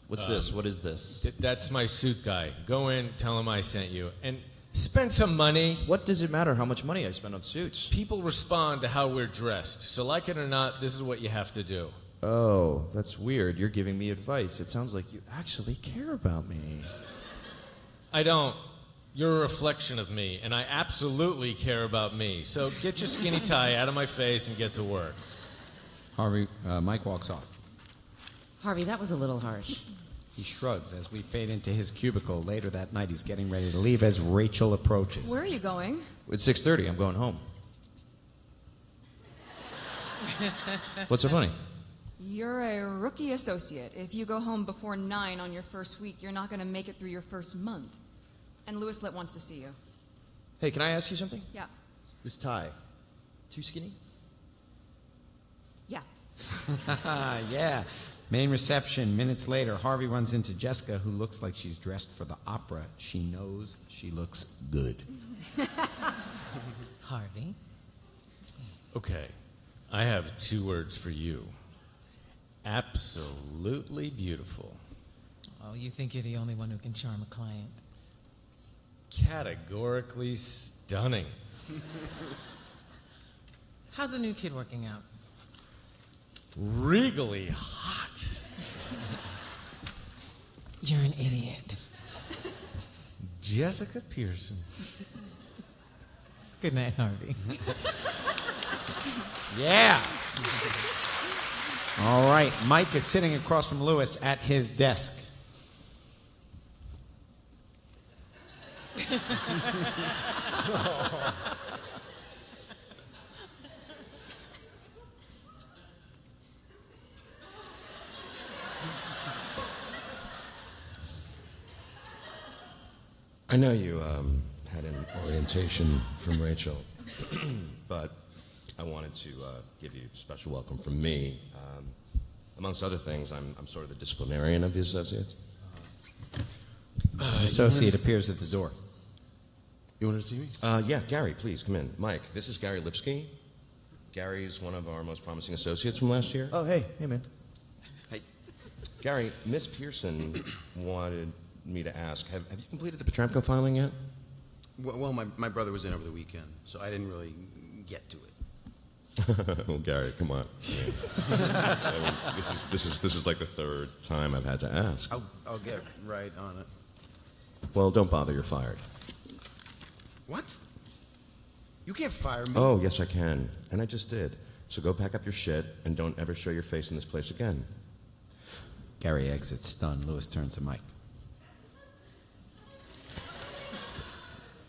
What's this? What is this? That's my suit guy. Go in, tell him I sent you. And spend some money. What does it matter how much money I spend on suits? People respond to how we're dressed. So like it or not, this is what you have to do. Oh, that's weird. You're giving me advice. It sounds like you actually care about me. I don't. You're a reflection of me, and I absolutely care about me. So get your skinny tie out of my face and get to work. Harvey, Mike walks off. Harvey, that was a little harsh. He shrugs as we fade into his cubicle. Later that night, he's getting ready to leave as Rachel approaches. Where are you going? It's 6:30. I'm going home. What's so funny? You're a rookie associate. If you go home before 9 on your first week, you're not going to make it through your first month. And Louis Litt wants to see you. Hey, can I ask you something? Yeah. This tie, too skinny? Yeah. Yeah. Main reception. Minutes later, Harvey runs into Jessica, who looks like she's dressed for the opera. She knows she looks good. Harvey? Okay. I have 2 words for you. Absolutely beautiful. Oh, you think you're the only one who can charm a client? Categorically stunning. How's the new kid working out? Regally hot. You're an idiot. Jessica Pearson. Good night, Harvey. Yeah. All right, Mike is sitting across from Lewis at his desk. I know you had an orientation from Rachel, but I wanted to give you a special welcome from me. Amongst other things, I'm sort of the disciplinarian of the associates. An associate appears at the door. You wanted to see me? Yeah, Gary, please come in. Mike, this is Gary Lipsky. Gary's one of our most promising associates from last year. Oh, hey, man. Hey, Gary, Miss Pearson wanted me to ask, have you completed the Petramko filing yet? Well, my brother was in over the weekend, so I didn't really get to it. Well, Gary, come on. I mean, this is like the third time I've had to ask. I'll get right on it. Well, don't bother. You're fired. What? You can't fire me. Oh, yes, I can, and I just did. So go pack up your shit and don't ever show your face in this place again. Gary exits stunned. Lewis turns to Mike.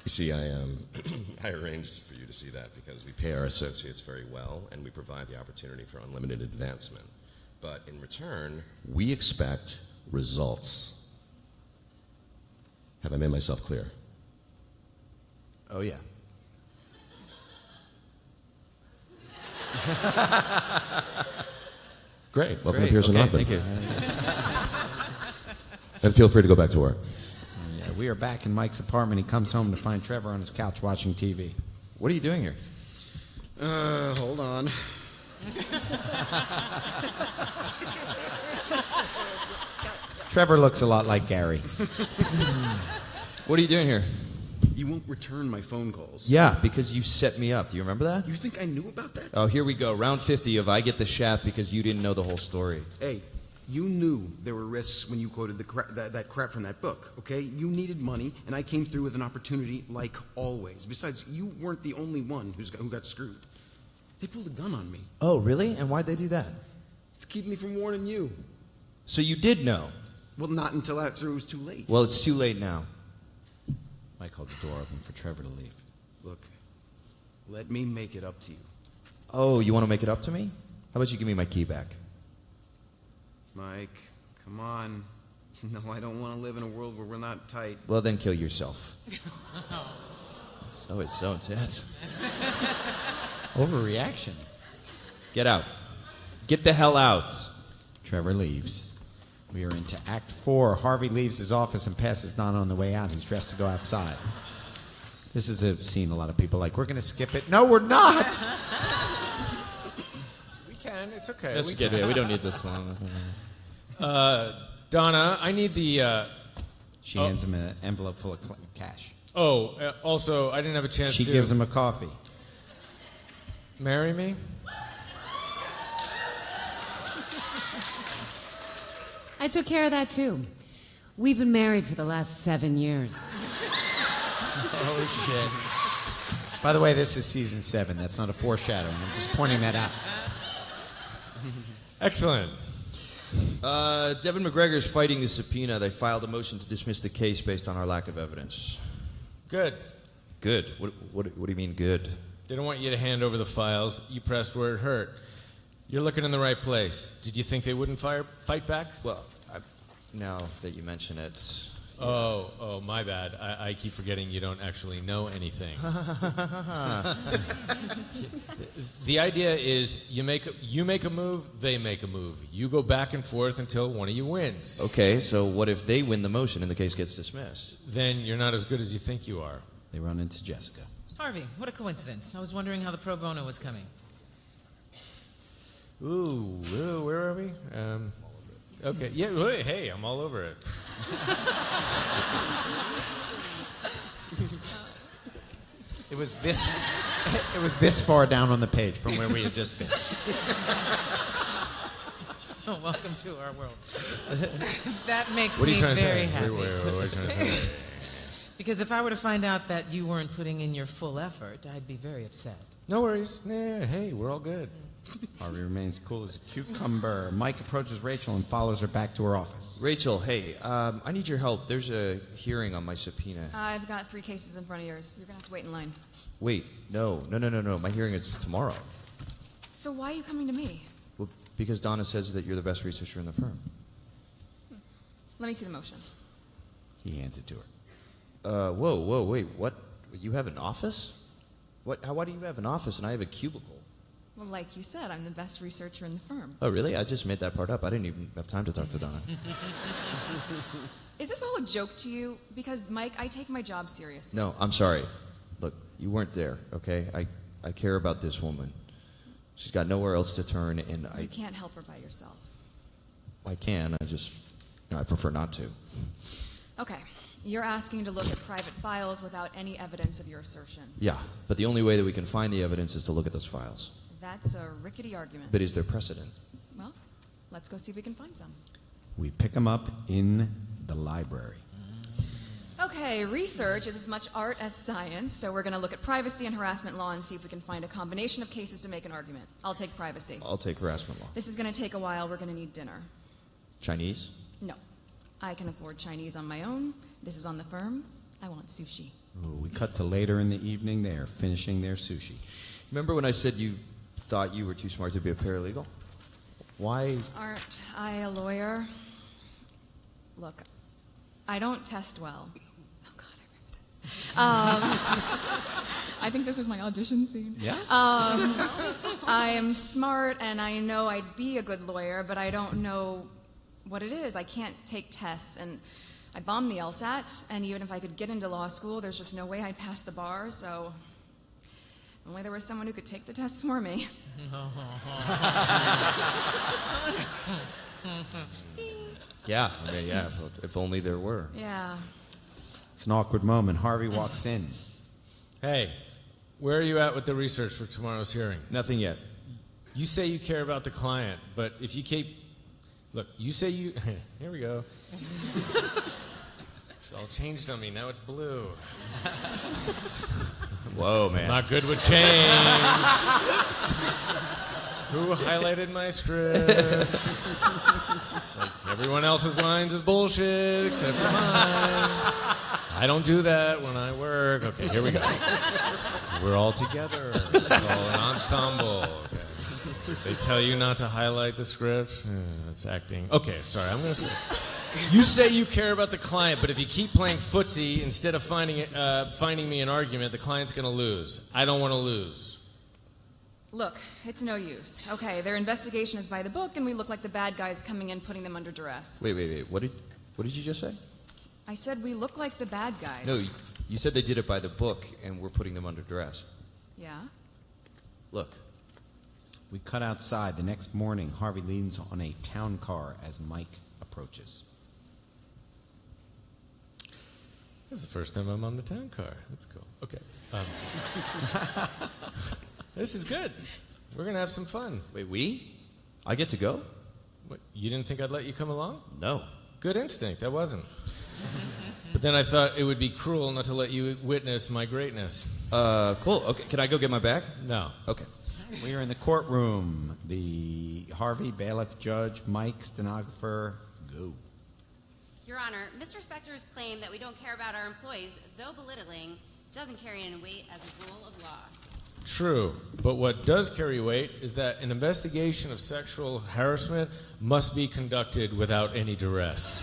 You see, I arranged for you to see that because we pay our associates very well and we provide the opportunity for unlimited advancement. But in return, we expect results. Have I made myself clear? Oh, yeah. Great. Welcome Great. to Pearson Okay, Hoffman. thank you. And feel free to go back to work. Yeah, we are back in Mike's apartment. He comes home to find Trevor on his couch watching TV. What are you doing here? Hold on. Trevor looks a lot like Gary. What are you doing here? You won't return my phone calls. Yeah, because you set me up. Do you remember that? You think I knew about that? Oh, here we go. Round 50 of I get the shaft because you didn't know the whole story. Hey, you knew there were risks when you quoted that crap from that book, okay? You needed money, and I came through with an opportunity like always. Besides, you weren't the only one who got screwed. They pulled a gun on me. Oh, really? And why'd they do that? To keep me from warning you. So you did know? Well, not until after it was too late. Well, it's too late now. Mike holds the door open for Trevor to leave. Look, let me make it up to you. Oh, you want to make it up to me? How about you give me my key back? Mike, come on. No, I don't want to live in a world where we're not tight. Well, then kill yourself. So it's so intense. Overreaction. Get out. Get the hell out. Trevor leaves. We are into Act 4. Harvey leaves his office and passes Donna on the way out. He's dressed to go outside. This is a scene a lot of people like. We're going to skip it. No, we're not. We can. It's okay. Just skip it. We don't need this one. Donna, I need the... She hands him an envelope full of cash. Also, I didn't have a chance She to... gives him a coffee. Marry me? I took care of that too. We've been married for the last 7 years. Oh, shit. By the way, this is season 7. That's not a foreshadowing. I'm just pointing that out. Excellent. Devin McGregor's fighting the subpoena. They filed a motion to dismiss the case based on our lack of evidence. Good. Good? What do you mean good? They don't want you to hand over the files. You pressed where it hurt. You're looking in the right place. Did you think they wouldn't fight back? Well, now that you mention it... Oh, my bad. I keep forgetting you don't actually know anything. The idea is you make a move, they make a move. You go back and forth until one of you wins. Okay, so what if they win the motion and the case gets dismissed? Then you're not as good as you think you are. They run into Jessica. Harvey, what a coincidence. I was wondering how the pro bono was coming. Ooh, where are we? Okay, yeah, hey, I'm all over it. It was this far down on the page from where we had just been. Oh, welcome to our world. That makes What are you me trying to very say? happy. What are you trying to say? Because if I were to find out that you weren't putting in your full effort, I'd be very upset. No worries. Nah, hey, we're all good. Harvey remains cool as a cucumber. Mike approaches Rachel and follows her back to her office. Rachel, hey, I need your help. There's a hearing on my subpoena. I've got 3 cases in front of yours. You're going to have to wait in line. Wait, no. My hearing is tomorrow. So why are you coming to me? Well, because Donna says that you're the best researcher in the firm. Let me see the motion. He hands it to her. Whoa, wait, what? You have an office? Why do you have an office and I have a cubicle? Well, like you said, I'm the best researcher in the firm. Oh, really? I just made that part up. I didn't even have time to talk to Donna. Is this all a joke to you? Because, Mike, I take my job seriously. No, I'm sorry. Look, you weren't there, okay? I care about this woman. She's got nowhere else to turn, and You can't help her by yourself. I can. I prefer not to. Okay. You're asking to look at private files without any evidence of your assertion. Yeah, but the only way that we can find the evidence is to look at those files. That's a rickety argument. But is there precedent? Well, let's go see if we can find some. We pick him up in the library. Okay, research is as much art as science, so we're going to look at privacy and harassment law and see if we can find a combination of cases to make an argument. I'll take privacy. I'll take harassment law. This is going to take a while. We're going to need dinner. Chinese? No. I can afford Chinese on my own. This is on the firm. I want sushi. Ooh, we cut to later in the evening. They are finishing their sushi. Remember when I said you thought you were too smart to be a paralegal? Why? Aren't I a lawyer? Look, I don't test well. Oh, God, I remember this. I think this was my audition scene. Yeah? I'm smart and I know I'd be a good lawyer, but I don't know what it is. I can't take tests, and I bombed the LSAT, and even if I could get into law school, there's just no way I'd pass the bar, so only there was someone who could take the test for me. Yeah, if only there were. Yeah. It's an awkward moment. Harvey walks in. Hey, where are you at with the research for tomorrow's hearing? Nothing yet. You say you care about the client, but if you keep... Look, you say you... Here we go. It's all changed on me. Now it's blue. Whoa, man. Not good with change. Who highlighted my script? It's like everyone else's lines is bullshit except for mine. I don't do that when I work. Okay, here we go. We're all together. It's all an ensemble. Okay. They tell you not to highlight the script. That's acting. Okay, sorry. I'm going to say. You say you care about the client, but if you keep playing footsie instead of finding me an argument, the client's going to lose. I don't want to lose. Look, it's no use. Okay, their investigation is by the book, and we look like the bad guys coming in putting them under duress. Wait. What did you just say? I said we look like the bad guys. No, you said they did it by the book, and we're putting them under duress. Yeah? Look. We cut outside. The next morning, Harvey leans on a town car as Mike approaches. This is the first time I'm on the town car. That's cool. Okay. This is good. We're going to have some fun. Wait, we? I get to go? What, you didn't think I'd let you come along? No. Good instinct. I wasn't. But then I thought it would be cruel not to let you witness my greatness. Cool. Okay, can I go get my bag? No. Okay. We are in the courtroom. The Harvey, bailiff, judge, Mike, stenographer, go. Your Honor, Mr. Spector's claim that we don't care about our employees, though belittling, doesn't carry any weight as a rule of law. True, but what does carry weight is that an investigation of sexual harassment must be conducted without any duress.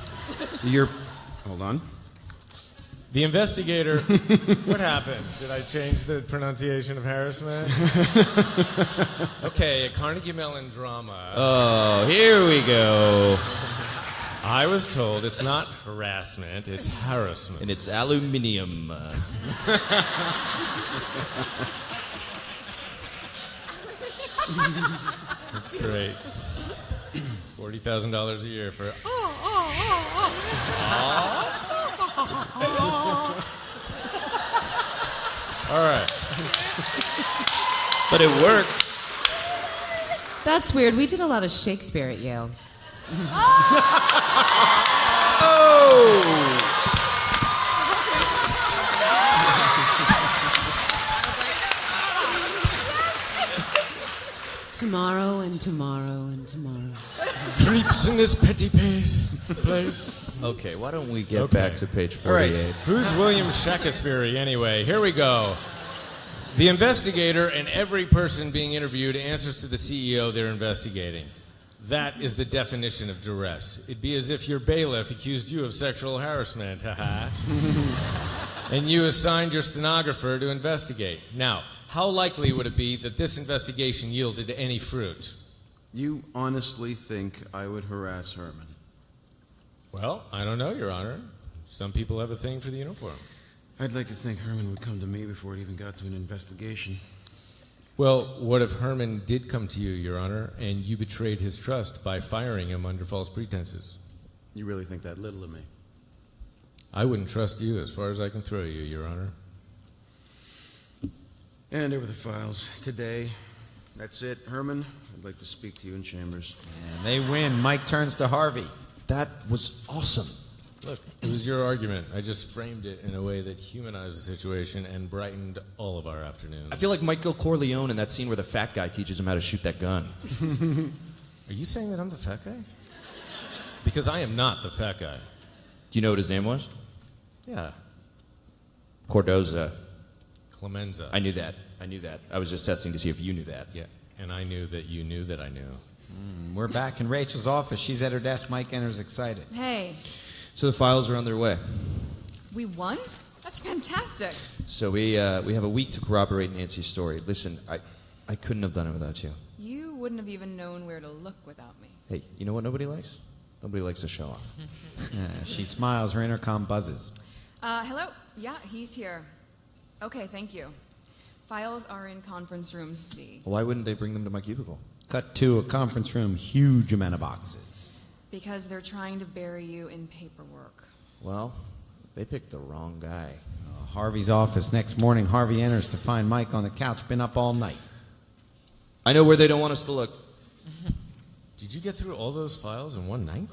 Hold on. The investigator... What happened? Did I change the pronunciation of harassment? Okay, a Carnegie Mellon drama. Oh, here we go. I was told it's not harassment, it's harassment. And it's aluminium. That's great. $40,000 a year for... All right. But it worked. That's weird. We did a lot of Shakespeare at Yale. Tomorrow and tomorrow and tomorrow. Creeps in this petty place. Okay, why don't we get back to page All right. 48? Who's William Shakespeare anyway? Here we go. The investigator and every person being interviewed answers to the CEO they're investigating. That is the definition of duress. It'd be as if your bailiff accused you of sexual harassment, and you assigned your stenographer to investigate. Now, how likely would it be that this investigation yielded any fruit? You honestly think I would harass Herman? Well, I don't know, Your Honor. Some people have a thing for the uniform. I'd like to think Herman would come to me before it even got to an investigation. Well, what if Herman did come to you, Your Honor, and you betrayed his trust by firing him under false pretenses? You really think that little of me? I wouldn't trust you as far as I can throw you, Your Honor. And over the files. Today, that's it. Herman, I'd like to speak to you in chambers. And they win. Mike turns to Harvey. That was awesome. Look, it was your argument. I just framed it in a way that humanized the situation and brightened all of our afternoons. I feel like Michael Corleone in that scene where the fat guy teaches him how to shoot that gun. Are you saying that I'm the fat guy? Because I am not the fat guy. Do you know what his name was? Yeah. Cordoza. Clemenza. I knew that. I was just testing to see if you knew that. Yeah, and I knew that you knew that I knew. We're back in Rachel's office. She's at her desk. Mike enters excited. Hey, So the files are on their way. we won? That's fantastic. So we have a week to corroborate Nancy's story. Listen, I couldn't have done it without you. You wouldn't have even known where to look without me. Hey, you know what nobody likes? Nobody likes to show off. She smiles. Her intercom buzzes. Hello? Yeah, he's here. Okay, thank you. Files are in conference room C. Why wouldn't they bring them to my cubicle? Cut to a conference room. Huge amount of boxes. Because they're trying to bury you in paperwork. Well, they picked the wrong guy. Harvey's office. Next morning, Harvey enters to find Mike on the couch. Been up all night. I know where they don't want us to look. Did you get through all those files in one night?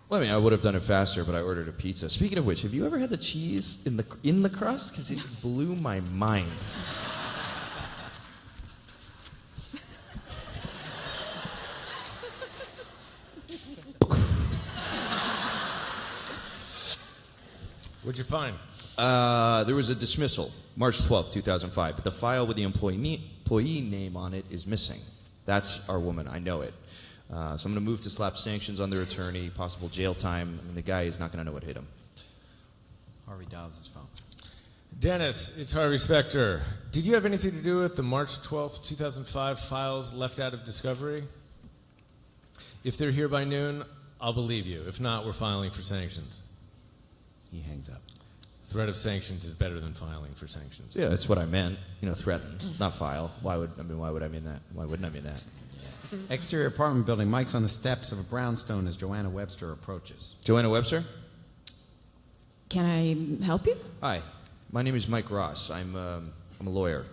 Well, I mean, I would have done it faster, but I ordered a pizza. Speaking of which, have you ever had the cheese in the crust? Because it blew my mind. What'd you find? There was a dismissal, March 12th, 2005, but the file with the employee name on it is missing. That's our woman. I know it. So I'm going to move to slap sanctions on their attorney, possible jail time. I mean, the guy is not going to know what hit him. Harvey dials his phone. Dennis, it's Harvey Specter. Did you have anything to do with the March 12th, 2005 files left out of discovery? If they're here by noon, I'll believe you. If not, we're filing for sanctions. He hangs up. Threat of sanctions is better than filing for sanctions. Yeah, that's what I meant. You know, threaten, not file. Why would I mean that? Why wouldn't I mean that? Exterior apartment building. Mike's on the steps of a brownstone as Joanna Webster approaches. Joanna Webster? Can I help you? Hi, my name is Mike Ross. I'm a lawyer,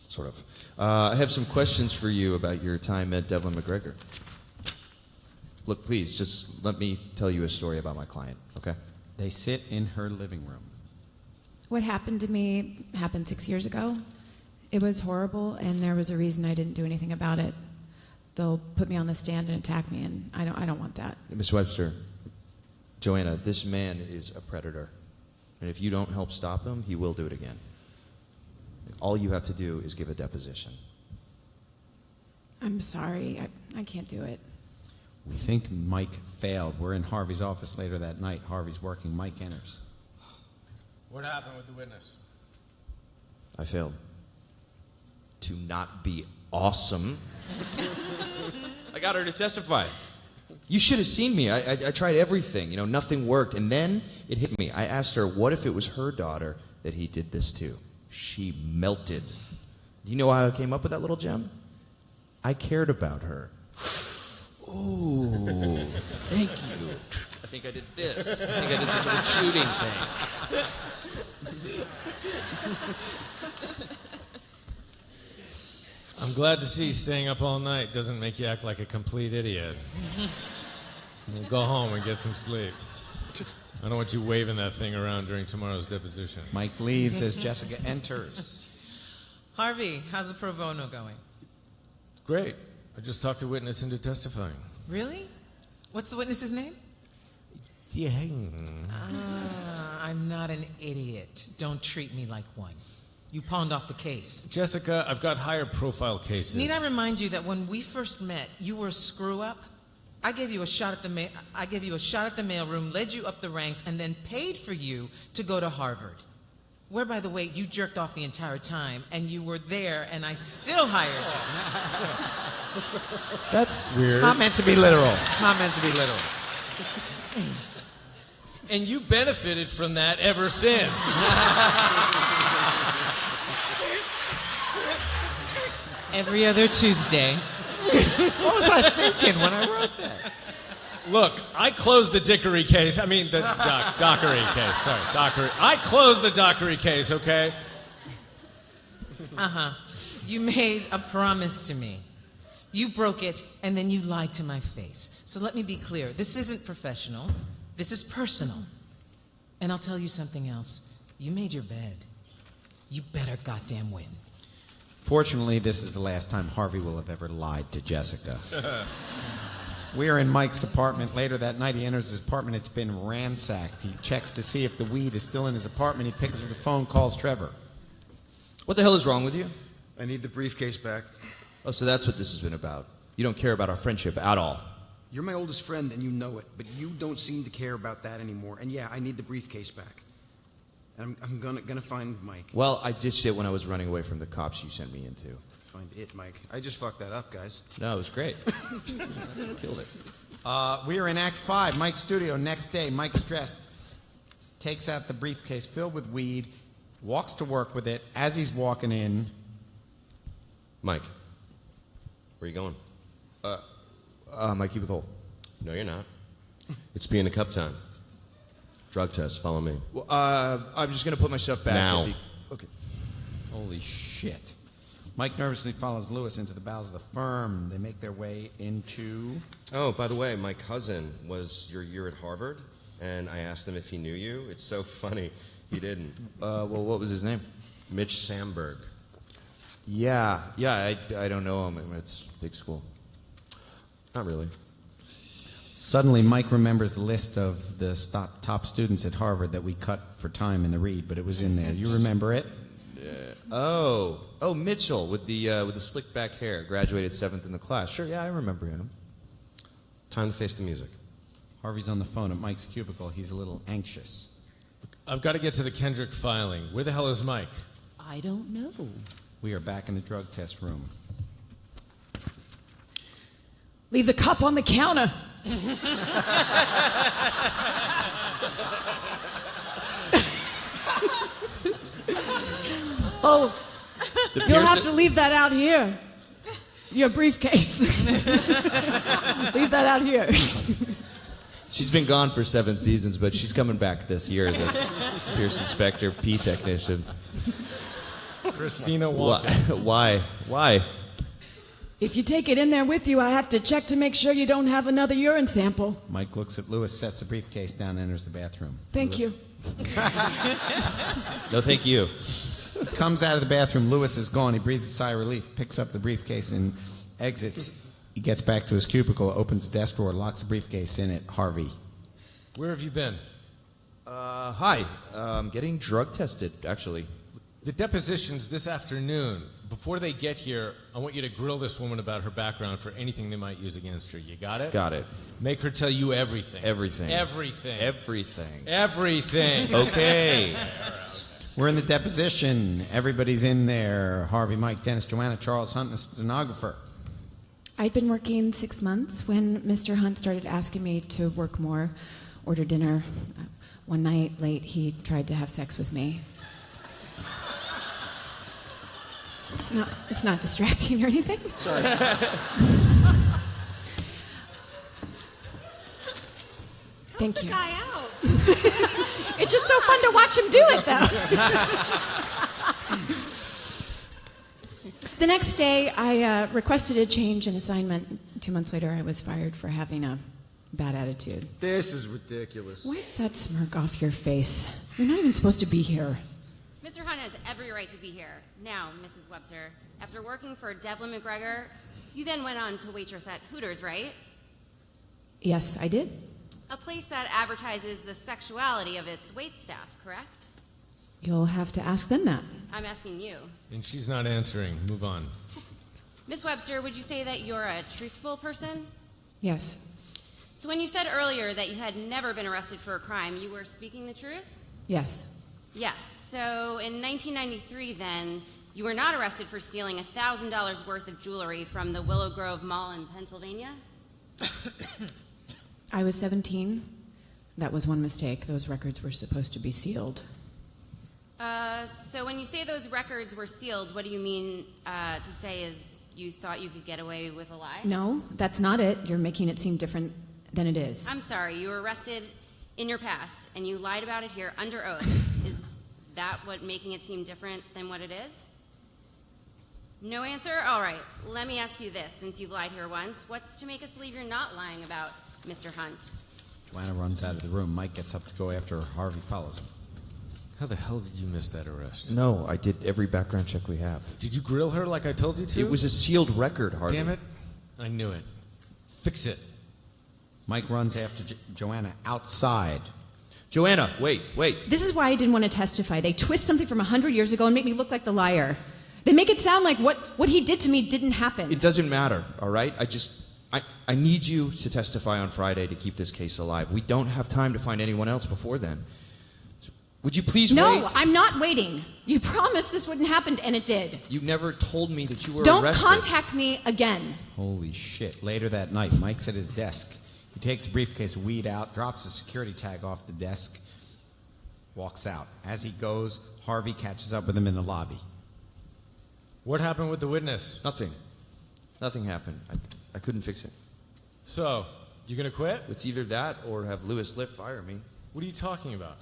sort of. I have some questions for you about your time at Devlin McGregor. Look, please, just let me tell you a story about my client, okay? They sit in her living room. What happened to me happened 6 years ago. It was horrible, and there was a reason I didn't do anything about it. They'll put me on the stand and attack me, and I don't want that. Miss Webster, Joanna, this man is a predator. And if you don't help stop him, he will do it again. All you have to do is give a deposition. I'm sorry. I can't do it. We think Mike failed. We're in Harvey's office later that night. Harvey's working. Mike enters. What happened with the witness? I failed. To not be awesome. I got her to testify. You should have seen me. I tried everything. You know, nothing worked. And then it hit me. I asked her, what if it was her daughter that he did this to? She melted. Do you know how I came up with that little gem? I cared about her. Ooh, thank you. I think I did this. I think I did some sort of shooting thing. I'm glad to see staying up all night doesn't make you act like a complete idiot. You go home and get some sleep. I don't want you waving that thing around during tomorrow's deposition. Mike leaves as Jessica enters. Harvey, how's the pro bono going? Great. I just talked the witness into testifying. Really? What's the witness's name? Yeah. I'm not an idiot. Don't treat me like one. You pawned off the case. Jessica, I've got higher profile cases. Need I remind you that when we first met, you were a screw-up? I gave you a shot at the mailroom, led you up the ranks, and then paid for you to go to Harvard. Where, by the way, you jerked off the entire time, and you were there, and I still hired you. That's weird. It's not meant to be literal. It's not meant to be literal. And you benefited from that ever since. Every other Tuesday. What was I thinking when I wrote that? Look, I closed the Dickory case. I mean, the Dockery case. Sorry, Dockery. I closed the Dockery case, okay? You made a promise to me. You broke it, and then you lied to my face. So let me be clear. This isn't professional. This is personal. And I'll tell you something else. You made your bed. You better goddamn win. Fortunately, this is the last time Harvey will have ever lied to Jessica. We are in Mike's apartment. Later that night, he enters his apartment. It's been ransacked. He checks to see if the weed is still in his apartment. He picks up the phone, calls Trevor. What the hell is wrong with you? I need the briefcase back. Oh, so that's what this has been about. You don't care about our friendship at all. You're my oldest friend, and you know it, but you don't seem to care about that anymore. And yeah, I need the briefcase back. And I'm gonna find Mike. Well, I ditched it when I was running away from the cops you sent me into. Find it, Mike. I just fucked that up, guys. No, it was great. Killed it. We are in Act 5, Mike's studio. Next day, Mike is dressed, takes out the briefcase filled with weed, walks to work with it. As he's walking in... Mike, where are you going? My cubicle. No, you're not. It's being a cup time. Drug test, follow me. Well, I'm just going to put my stuff back. Now. Okay. Holy shit. Mike nervously follows Lewis into the bowels of the firm. They make their way into... Oh, by the way, my cousin was your year at Harvard, and I asked him if he knew you. It's so funny. He didn't. Well, what was his name? Mitch Samberg. Yeah, I don't know him. It's big school. Not really. Suddenly, Mike remembers the list of the top students at Harvard that we cut for time in the read, but it was in there. You remember it? Yeah. Oh, Mitchell with the slick back hair, graduated 7th in the class. Sure, yeah, I remember him. Time to face the music. Harvey's on the phone at Mike's cubicle. He's a little anxious. I've got to get to the Kendrick filing. Where the hell is Mike? I don't know. We are back in the drug test room. Leave the cup on the counter. Oh, you'll have to leave that out here. Your briefcase. Leave that out here. She's been gone for 7 seasons, but she's coming back this year as a Pierce Inspector P technician. Christina Walker. Why? If you take it in there with you, I have to check to make sure you don't have another urine sample. Mike looks at Lewis, sets the briefcase down, and enters the bathroom. Thank you. No, thank you. Comes out of the bathroom. Lewis is gone. He breathes a sigh of relief, picks up the briefcase, and exits. He gets back to his cubicle, opens the desk drawer, locks the briefcase in it. Harvey. Where have you been? Hi. I'm getting drug tested, actually. The deposition's this afternoon. Before they get here, I want you to grill this woman about her background for anything they might use against her. You got it? Got it. Make her tell you everything. Everything. Okay. We're in the deposition. Everybody's in there. Harvey, Mike, Dennis, Joanna, Charles, Hunt, and the stenographer. I'd been working 6 months when Mr. Hunt started asking me to work more, order dinner. One night late, he tried to have sex with me. It's not distracting or anything. Sorry. Thank you. Guy out. It's just so fun to watch him do it, though. The next day, I requested a change in assignment. 2 months later, I was fired for having a bad attitude. This is ridiculous. Wipe that smirk off your face. You're not even supposed to be here. Mr. Hunt has every right to be here. Now, Mrs. Webster, after working for Devlin McGregor, you then went on to waitress at Hooters, right? Yes, I did. A place that advertises the sexuality of its wait staff, correct? You'll have to ask them that. I'm asking you. And she's not answering. Move on. Miss Webster, would you say that you're a truthful person? Yes. So when you said earlier that you had never been arrested for a crime, you were speaking the truth? Yes. Yes. So in 1993, then, you were not arrested for stealing $1,000 worth of jewelry from the Willow Grove Mall in Pennsylvania? I was 17. That was one mistake. Those records were supposed to be sealed. So when you say those records were sealed, what do you mean to say is you thought you could get away with a lie? No, that's not it. You're making it seem different than it is. I'm sorry, you were arrested in your past, and you lied about it here under oath. Is that what making it seem different than what it is? No answer? All right, let me ask you this, since you've lied here once. What's to make us believe you're not lying about Mr. Hunt? Joanna runs out of the room. Mike gets up to go after her. Harvey follows him. How the hell did you miss that arrest? No, I did every background check we have. Did you grill her like I told you to? It was a sealed record, Harvey. Damn it. I knew it. Fix it. Mike runs after Joanna outside. Joanna, wait. This is why I didn't want to testify. They twist something from 100 years ago and make me look like the liar. They make it sound like what he did to me didn't happen. It doesn't matter, all right? I need you to testify on Friday to keep this case alive. We don't have time to find anyone else before then. So, would you please wait? No, I'm not waiting. You promised this wouldn't happen, and it did. You never told me that you were Don't arrested. contact me again. Holy shit. Later that night, Mike's at his desk. He takes a briefcase of weed out, drops a security tag off the desk, walks out. As he goes, Harvey catches up with him in the lobby. What happened with the witness? Nothing. Nothing happened. I couldn't fix it. So, you gonna quit? It's either that or have Lewis Lipp fire me. What are you talking about?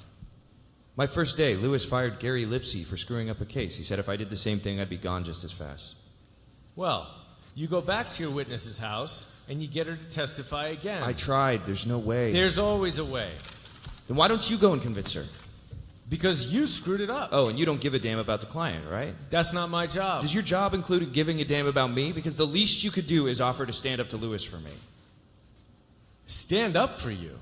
My first day, Lewis fired Gary Lipsy for screwing up a case. He said if I did the same thing, I'd be gone just as fast. Well, you go back to your witness's house and you get her to testify again. I tried. There's no way. There's always a way. Then why don't you go and convince her? Because you screwed it up. Oh, and you don't give a damn about the client, right? That's not my job. Does your job include giving a damn about me? Because the least you could do is offer to stand up to Lewis for me. Stand up for you?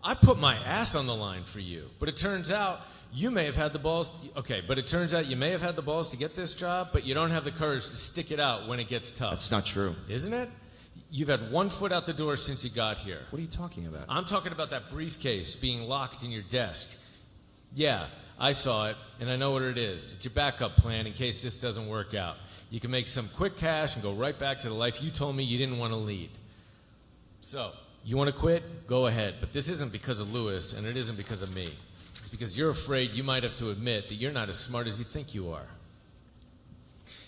I put my ass on the line for you. But it turns out you may have had the balls. Okay, but it turns out you may have had the balls to get this job, but you don't have the courage to stick it out when it gets tough. That's not true. Isn't it? You've had one foot out the door since you got here. What are you talking about? I'm talking about that briefcase being locked in your desk. Yeah, I saw it, and I know what it is. It's your backup plan in case this doesn't work out. You can make some quick cash and go right back to the life you told me you didn't want to lead. So, you want to quit? Go ahead. But this isn't because of Lewis, and it isn't because of me. It's because you're afraid you might have to admit that you're not as smart as you think you are.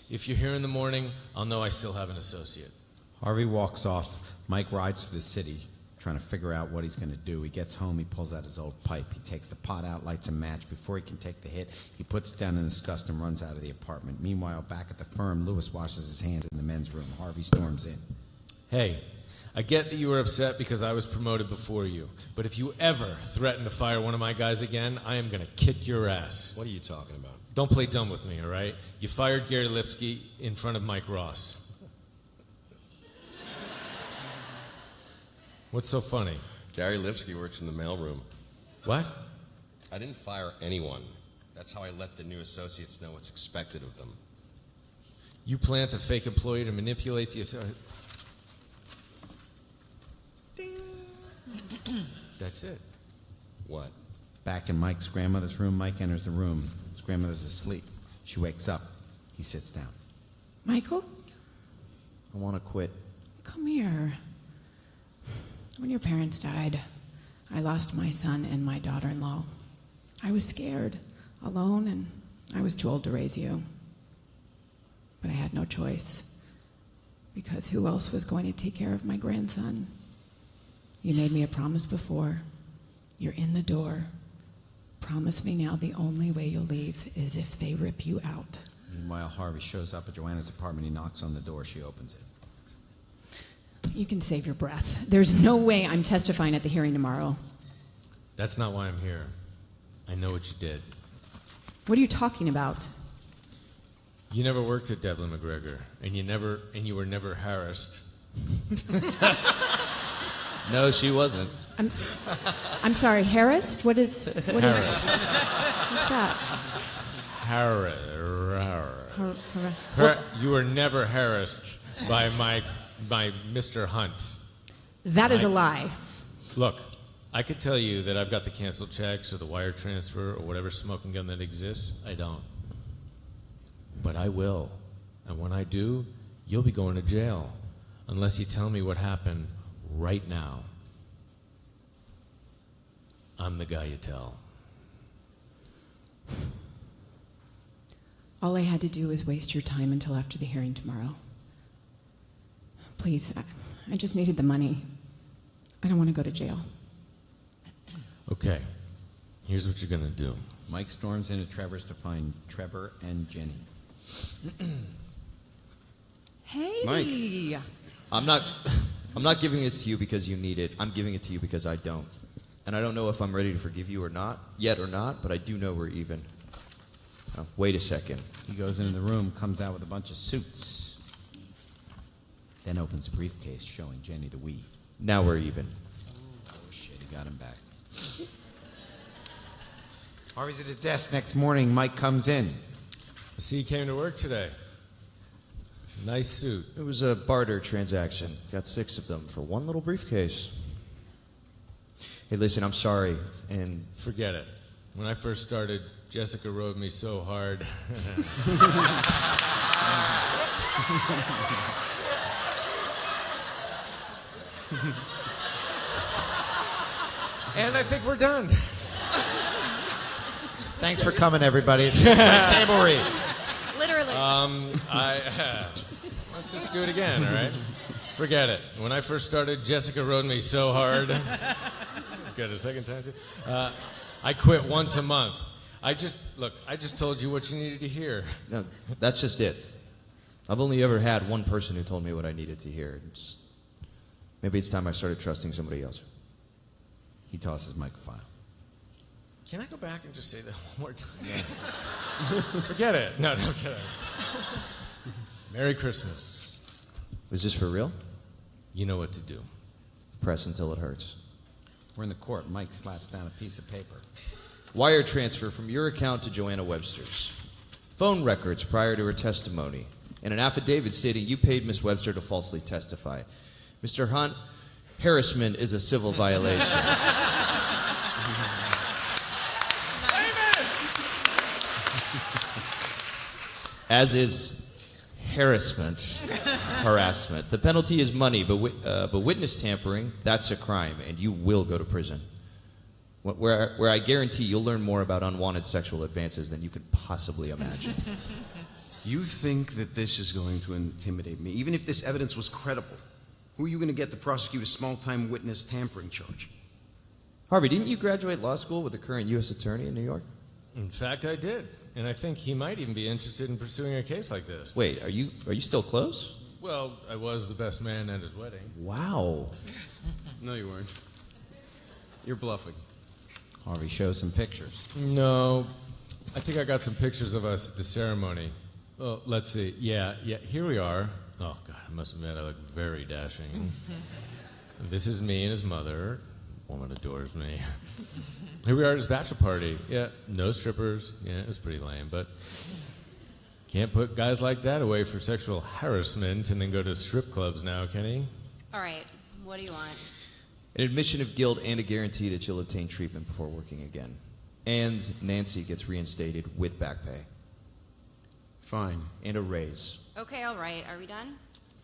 If you're here in the morning, I'll know I still have an associate. Harvey walks off. Mike rides through the city, trying to figure out what he's going to do. He gets home, he pulls out his old pipe. He takes the pot out, lights a match. Before he can take the hit, he puts it down in disgust and runs out of the apartment. Meanwhile, back at the firm, Lewis washes his hands in the men's room. Harvey storms in. Hey, I get that you were upset because I was promoted before you, but if you ever threaten to fire one of my guys again, I am going to kick your ass. What are you talking about? Don't play dumb with me, all right? You fired Gary Lipsky in front of Mike Ross. What's so funny? Gary Lipsky works in the mailroom. What? I didn't fire anyone. That's how I let the new associates know what's expected of them. You plant a fake employee to manipulate the That's it. What? Back in Mike's grandmother's room, Mike enters the room. His grandmother's asleep. She wakes up. He sits down. Michael, I want to quit. come here. When your parents died, I lost my son and my daughter-in-law. I was scared, alone, and I was too old to raise you. But I had no choice, because who else was going to take care of my grandson? You made me a promise before. You're in the door. Promise me now the only way you'll leave is if they rip you out. Meanwhile, Harvey shows up at Joanna's apartment. He knocks on the door. She opens it. You can save your breath. There's no way I'm testifying at the hearing tomorrow. That's not why I'm here. I know what you did. What are you talking about? You never worked at Devlin McGregor, and you were never harassed. No, she wasn't. I'm sorry, harassed? What's that? You were never harassed by Mr. Hunt. That is a lie. Look, I could tell you that I've got the canceled checks or the wire transfer or whatever smoking gun that exists. I don't. But I will. And when I do, you'll be going to jail. Unless you tell me what happened right now. I'm the guy you tell. All I had to do was waste your time until after the hearing tomorrow. Please, I just needed the money. I don't want to go to jail. Okay, here's what you're gonna do. Mike storms into Trevor's to find Trevor and Jenny. Hey! Mike. I'm not giving this to you because you need it. I'm giving it to you because I don't. And I don't know if I'm ready to forgive you or not, but I do know we're even. Oh, wait a second. He goes into the room, comes out with a bunch of suits, then opens a briefcase showing Jenny the weed. Now we're even. Oh, shit, he got him back. Harvey's at his desk next morning. Mike comes in. I see you came to work today. Nice suit. It was a barter transaction. Got 6 of them for one little briefcase. Hey, listen, I'm sorry, and... Forget it. When I first started, Jessica rode me so hard. And I think we're done. Thanks for coming, everybody. It's a great table read. Literally. Let's just do it again, all right? Forget it. When I first started, Jessica rode me so hard. Let's get it a second time, too. I quit once a month. I just told you what you needed to hear. No, that's just it. I've only ever had one person who told me what I needed to hear. Maybe it's time I started trusting somebody else. He tosses Mike a file. Can I go back and just say that one more time? Yeah. Forget it. No, get it. Merry Christmas. Was this for real? You know what to do. Press until it hurts. We're in the court. Mike slaps down a piece of paper. Wire transfer from your account to Joanna Webster's. Phone records prior to her testimony. And an affidavit stating you paid Miss Webster to falsely testify. Mr. Hunt, harassment is a civil violation. As is harassment. The penalty is money, but witness tampering, that's a crime, and you will go to prison. Where I guarantee you'll learn more about unwanted sexual advances than you could possibly imagine. You think that this is going to intimidate me, even if this evidence was credible? Who are you going to get to prosecute a small-time witness tampering charge? Harvey, didn't you graduate law school with the current U.S. attorney in New York? In fact, I did. And I think he might even be interested in pursuing a case like this. Wait, are you still close? Well, I was the best man at his wedding. Wow. No, you weren't. You're bluffing. Harvey shows some pictures. No, I think I got some pictures of us at the ceremony. Well, let's see. Yeah, here we are. Oh, God, I must admit, I look very dashing. This is me and his mother. Woman adores me. Here we are at his bachelor party. Yeah, no strippers. Yeah, it was pretty lame, but can't put guys like that away for sexual harassment and then go to strip clubs now, can he? All right, what do you want? An admission of guilt and a guarantee that you'll obtain treatment before working again. And Nancy gets reinstated with back pay. Fine. And a raise. Okay, all right. Are we done?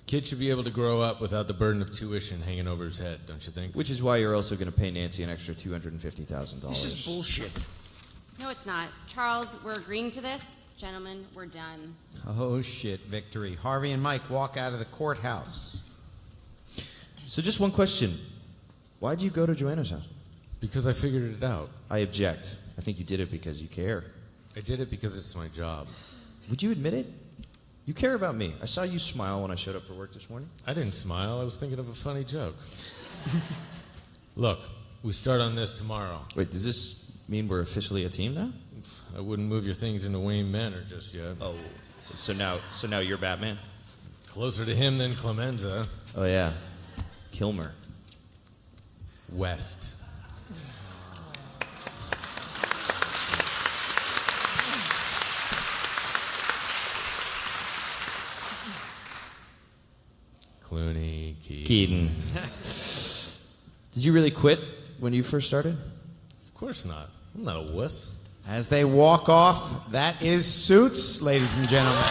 Kid should be able to grow up without the burden of tuition hanging over his head, don't you think? Which is why you're also going to pay Nancy an extra $250,000. This is bullshit. No, it's not. Charles, we're agreeing to this. Gentlemen, we're done. Oh, shit, victory. Harvey and Mike walk out of the courthouse. So just one question. Why'd you go to Joanna's house? Because I figured it out. I object. I think you did it because you care. I did it because it's my job. Would you admit it? You care about me. I saw you smile when I showed up for work this morning. I didn't smile. I was thinking of a funny joke. Look, we start on this tomorrow. Wait, does this mean we're officially a team now? I wouldn't move your things into Wayne Manor just yet. Oh, so now you're Batman? Closer to him than Clemenza. Oh yeah, Kilmer. West. Clooney, Keaton. Did you really quit when you first started? Of course not. I'm not a wuss. As they walk off, that is Suits, ladies and gentlemen.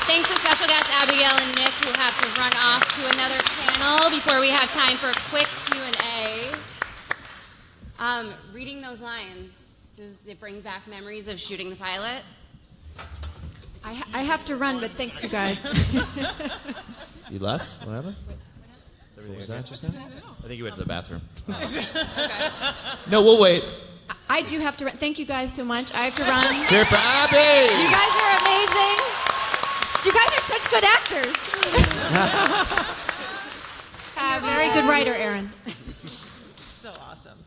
Thanks to special guests Abigail and Nick, who have to run off to another panel before we have time for a quick Q&A. Reading those lines, does it bring back memories of shooting the pilot? I have to run, but thanks, you guys. You left? What happened? What was that just now? I think you went to the bathroom. No, we'll wait. I do have to run. Thank you guys so much. I have to run. Cheer for Abby! You guys are amazing. You guys are such good actors. Very good writer, Aaron. So awesome.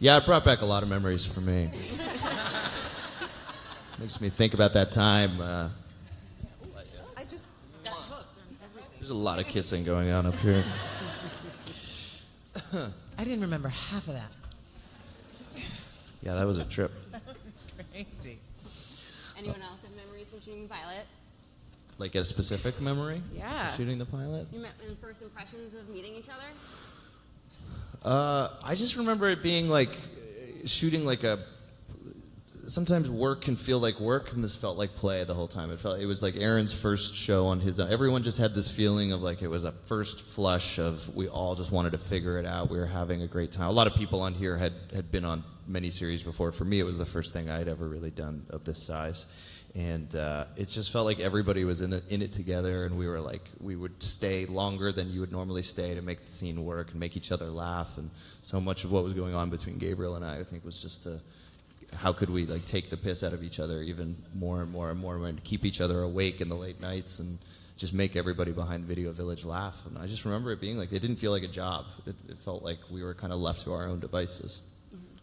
Yeah, it brought back a lot of memories for me. Makes me think about that time. I just got hooked on everything. There's a lot of kissing going on up here. I didn't remember half of that. Yeah, that was a trip. It's crazy. Anyone else have memories from shooting the pilot? Like a specific memory? Yeah. Of shooting the pilot? You met in first impressions of meeting each other? I just remember it being like shooting like a. Sometimes work can feel like work, and this felt like play the whole time. It was like Aaron's first show on his own. Everyone just had this feeling of like it was a first flush of we all just wanted to figure it out. We were having a great time. A lot of people on here had been on many series before. For me, it was the first thing I'd ever really done of this size. And it just felt like everybody was in it together, and we were like, we would stay longer than you would normally stay to make the scene work and make each other laugh. And so much of what was going on between Gabriel and I think was just how could we like take the piss out of each other even more and more and more and keep each other awake in the late nights and just make everybody behind Video Village laugh. And I just remember it being like, it didn't feel like a job. It felt like we were kind of left to our own devices,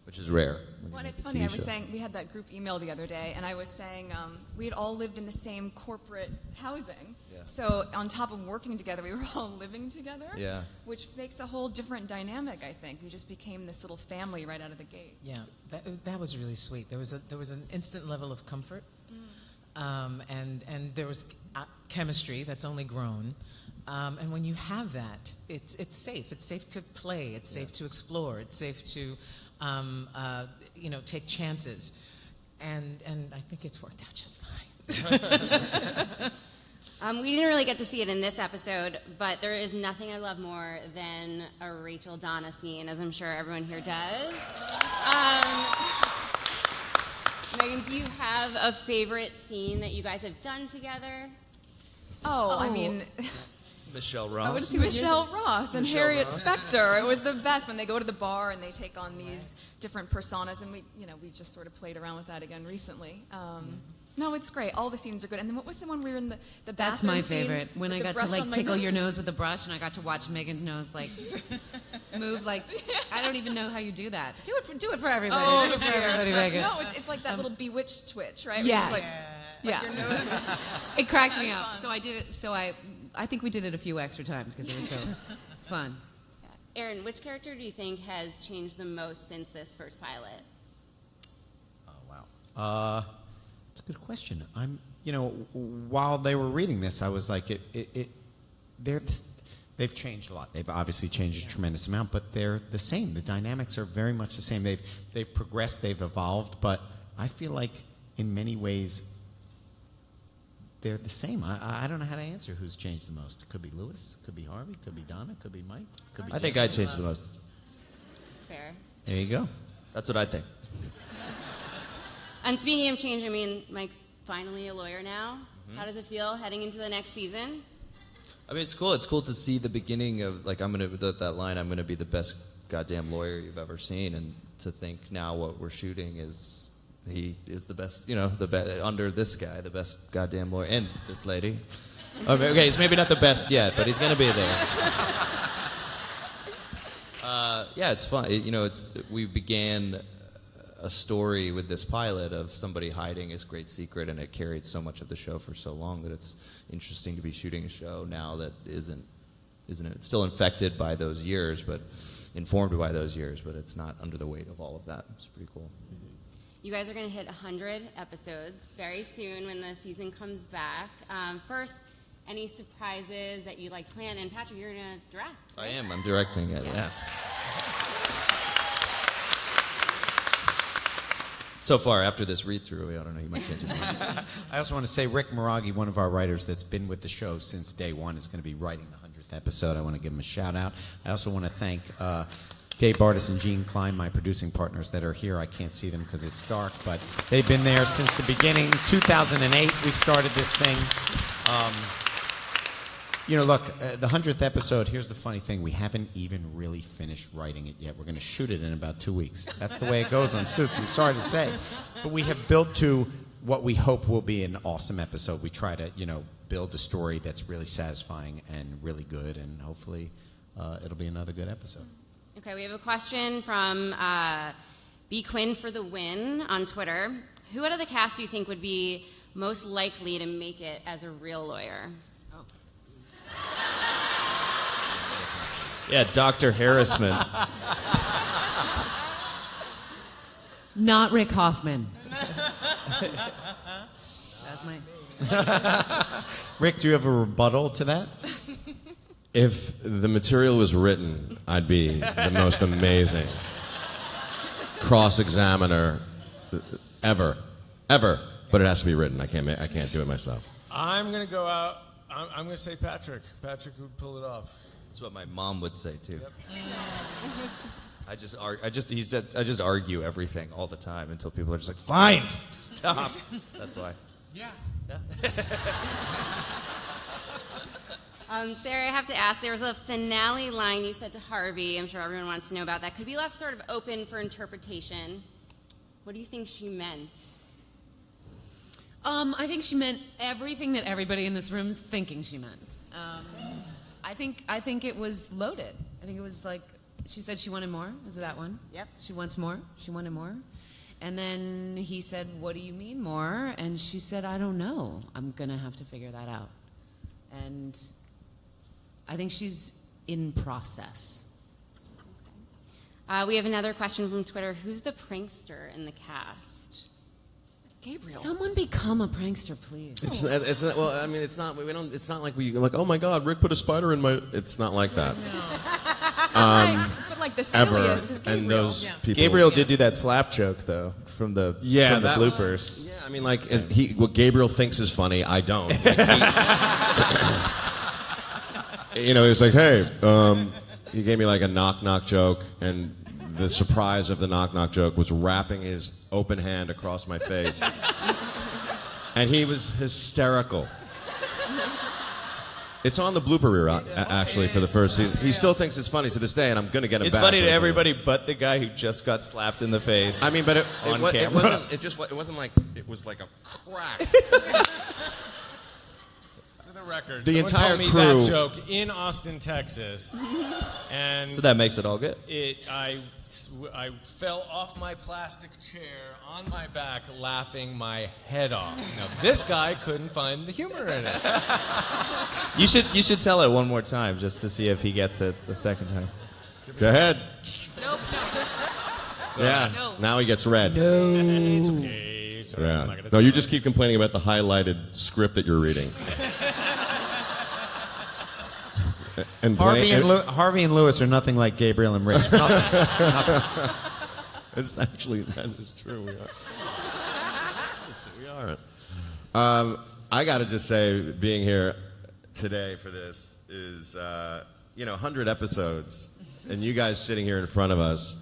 which is rare. Well, it's funny. I was saying, we had that group email the other day, and I was saying we had all lived in the same corporate housing. Yeah. So on top of working together, we were all living together. Yeah. Which makes a whole different dynamic, I think. We just became this little family right out of the gate. Yeah, that was really sweet. There was an instant level of comfort, and there was chemistry that's only grown. And when you have that, it's safe. It's safe to play. It's safe to explore. It's safe to take chances, and I think it's worked out just fine. We didn't really get to see it in this episode, but there is nothing I love more than a Rachel Donna scene, as I'm sure everyone here does. Megan, do you have a favorite scene that you guys have done together? I mean, Michelle Ross. I would see Michelle Ross and Harriet Specter. It was the best when they go to the bar and they take on these different personas, and we just sort of played around with that again recently. No, it's great. All the scenes are good. And then what was the one we were in the bathroom That's my scene favorite. When with I the got to brush on like my tickle nose? your nose with a brush, and I got to watch Megan's nose like move like I don't even know how you do that. Do it for everybody. Do it for everybody, Megan. No, it's like that little bewitched twitch, right? Yeah. Where you just, Yeah. your nose. It cracked me That's up. fun. So I did it. So I think we did it a few extra times because it was so fun. Aaron, which character do you think has changed the most since this first pilot? Oh wow. It's a good question. While they were reading this, I was like, they've changed a lot. They've obviously changed a tremendous amount, but they're the same. The dynamics are very much the same. They've progressed, they've evolved, but I feel like in many ways they're the same. I don't know how to answer who's changed the most. It could be Lewis, could be Harvey, could be Donna, could be Mike, could be I think I changed the most. Fair. There you go. That's what I think. And speaking of change, I mean, Mike's finally a lawyer now. How does it feel heading into the next season? I mean, it's cool. It's cool to see the beginning of like that line. I'm gonna be the best goddamn lawyer you've ever seen, and to think now what we're shooting is he is the best. Under this guy, the best goddamn lawyer, and this lady. Okay, he's maybe not the best yet, but he's gonna be there. Yeah, it's fun. We began a story with this pilot of somebody hiding his great secret, and it carried so much of the show for so long that it's interesting to be shooting a show now that isn't it? Still infected by those years, but informed by those years, but it's not under the weight of all of that. It's pretty cool. You guys are going to hit 100 episodes very soon when the season comes back. First, any surprises that you plan? And Patrick, you're going to direct. I am. I'm directing it. Yeah. So far, after this read-through, I don't know, you might change his mind. I also want to say Rick Miragi, one of our writers that's been with the show since day one, is going to be writing the 100th episode. I want to give him a shout-out. I also want to thank Dave Bartis and Gene Klein, my producing partners that are here. I can't see them because it's dark, but they've been there since the beginning. 2008, we started this thing. Look, the 100th episode, here's the funny thing. We haven't even really finished writing it yet. We're going to shoot it in about 2 weeks. That's the way it goes on Suits, I'm sorry to say. But we have built to what we hope will be an awesome episode. We try to, build a story that's really satisfying and really good, and hopefully it'll be another good episode. Okay, we have a question from B. Quinn for the win on Twitter. Who out of the cast do you think would be most likely to make it as a real lawyer? Yeah, Dr. Harassment. Not Rick Hoffman. That's my... Rick, do you have a rebuttal to that? If the material was written, I'd be the most amazing cross-examiner ever. But it has to be written. I can't do it myself. I'm going to go out. I'm going to say Patrick. Patrick would pull it off. That's what my mom would say too. Yep. I just argue everything all the time until people are just like, fine, stop. That's why. Yeah. Sarah, I have to ask, there was a finale line you said to Harvey. I'm sure everyone wants to know about that. Could be left sort of open for interpretation. What do you think she meant? I think she meant everything that everybody in this room is thinking she meant. I think it was loaded. I think it was like, she said she wanted more. Is it that one? Yep. She wants more. She wanted more. And then he said, what do you mean more? And she said, I don't know. I'm going to have to figure that out. And I think she's in process. We have another question from Twitter. Who's the prankster in the cast? Gabriel. Someone become a prankster, please. It's not, well, I mean, it's not like oh my God, Rick put a spider in my. It's not like that. But like the silliest is Gabriel. And those people. Gabriel did do that slap joke though from the bloopers. Yeah, I mean, like what Gabriel thinks is funny, I don't. He was like, hey, he gave me like a knock-knock joke, and the surprise of the knock-knock joke was wrapping his open hand across my face. And he was hysterical. It's on the blooper reel, actually, for the first season. He still thinks it's funny to this day, and I'm going to get him back. It's funny to everybody but the guy who just got slapped in the face. I mean, but it wasn't like it was like a crack. For the record, the someone entire told me crew that joke in Austin, Texas, and so that makes it all good. I fell off my plastic chair on my back, laughing my head off. Now this guy couldn't find the humor in it. You should tell it one more time just to see if he gets it the second time. Go ahead. Nope. Yeah. No. Now he gets red. No. It's okay. It's all right. Yeah. No, you just keep complaining about the highlighted script that you're reading. And Harvey and Lewis are nothing like Gabriel and Rick. Nothing. It's actually, that is true. We are. I got to just say, being here today for this is, 100 episodes, and you guys sitting here in front of us.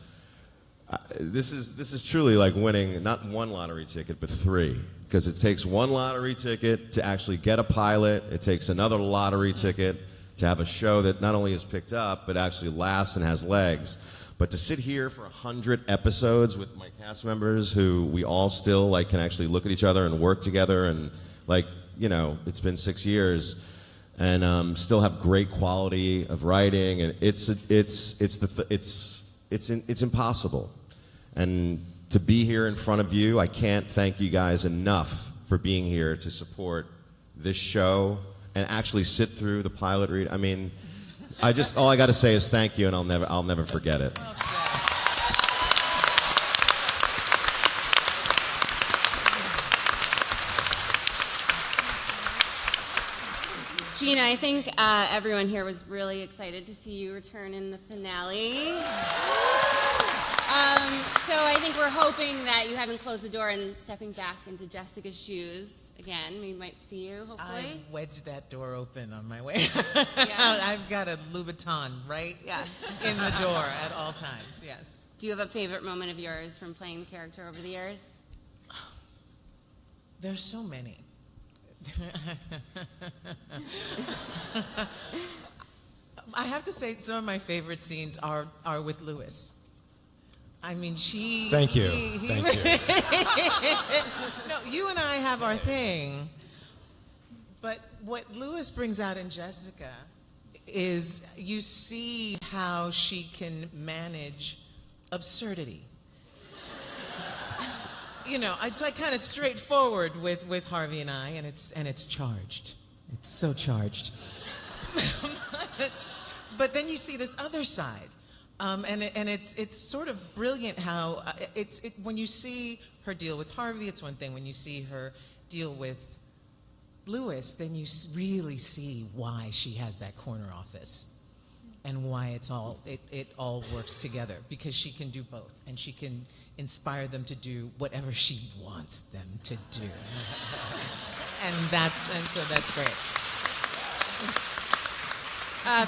This is truly like winning not one lottery ticket, but 3. Because it takes one lottery ticket to actually get a pilot. It takes another lottery ticket to have a show that not only is picked up, but actually lasts and has legs. But to sit here for 100 episodes with my cast members who we all still can actually look at each other and work together and it's been 6 years. and still have great quality of writing, and it's impossible. And to be here in front of you, I can't thank you guys enough for being here to support this show and actually sit through the pilot read. I mean, all I got to say is thank you, and I'll never forget it. Gina, I think everyone here was really excited to see you return in the finale. So I think we're hoping that you haven't closed the door and stepping back into Jessica's shoes again. We might see you, hopefully. I wedged that door open on my way. I've got a Louboutin right in the door at all times, yes. Do you have a favorite moment of yours from playing the character over the years? There's so many. I have to say some of my favorite scenes are with Lewis. I mean, Thank you. Thank you. No, you and I have our thing. But what Lewis brings out in Jessica is you see how she can manage absurdity. You know, it's like kind of straightforward with Harvey and I, and it's charged. It's so charged. But then you see this other side, and it's sort of brilliant how when you see her deal with Harvey, it's one thing. When you see her deal with Lewis, then you really see why she has that corner office, and why it all works together, because she can do both, and she can inspire them to do whatever she wants them to do. and so that's great.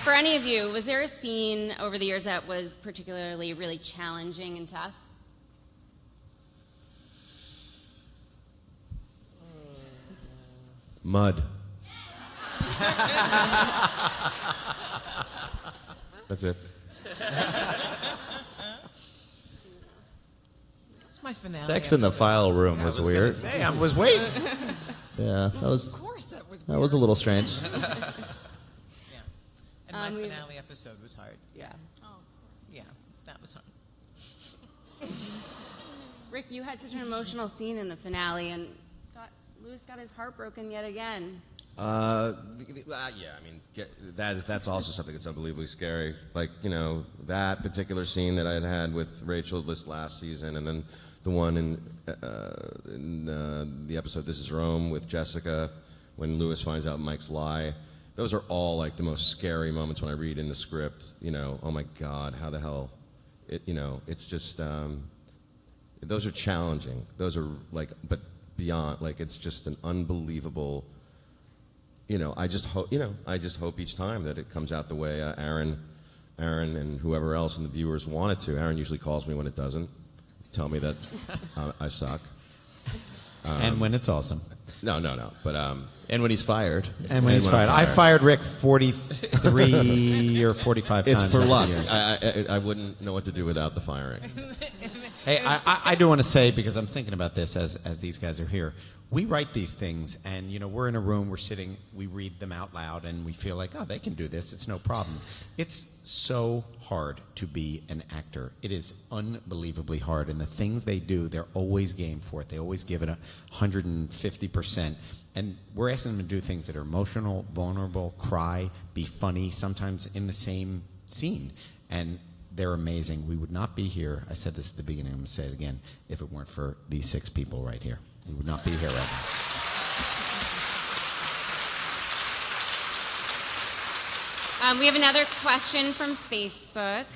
For any of you, was there a scene over the years that was particularly really challenging and tough? Mud. That's it. That's my finale. Sex in the file room was weird. I was waiting. Yeah, that was. Of course, that was. That was a little strange. Yeah, and my finale episode was hard. Yeah. Oh. Yeah, that was hard. Rick, you had such an emotional scene in the finale, and Lewis got his heart broken yet again. Yeah, I mean, that's also something that's unbelievably scary. Like, you know, that particular scene that I had with Rachel this last season, and then the one in the episode This Is Rome with Jessica, when Lewis finds out Mike's lie. Those are all like the most scary moments when I read in the script. You know, oh my God, how the hell? It's just those are challenging. Those are like, but beyond, like, it's just an unbelievable. I just hope each time that it comes out the way Aaron, and whoever else and the viewers want it to. Aaron usually calls me when it doesn't, tell me that I suck. And when it's awesome. No. But and when he's fired. And when he's fired. I fired Rick 43 or 45 times. It's for luck. Years. I wouldn't know what to do without the firing. Hey, I do want to say, because I'm thinking about this as these guys are here, we write these things, and we're in a room, we're sitting, we read them out loud, and we feel like, oh, they can do this, it's no problem. It's so hard to be an actor. It is unbelievably hard, and the things they do, they're always game for it. They always give it 150%. And we're asking them to do things that are emotional, vulnerable, cry, be funny, sometimes in the same scene. And they're amazing. We would not be here, I said this at the beginning, I'm going to say it again, if it weren't for these 6 people right here. We would not be here right now. We have another question from Facebook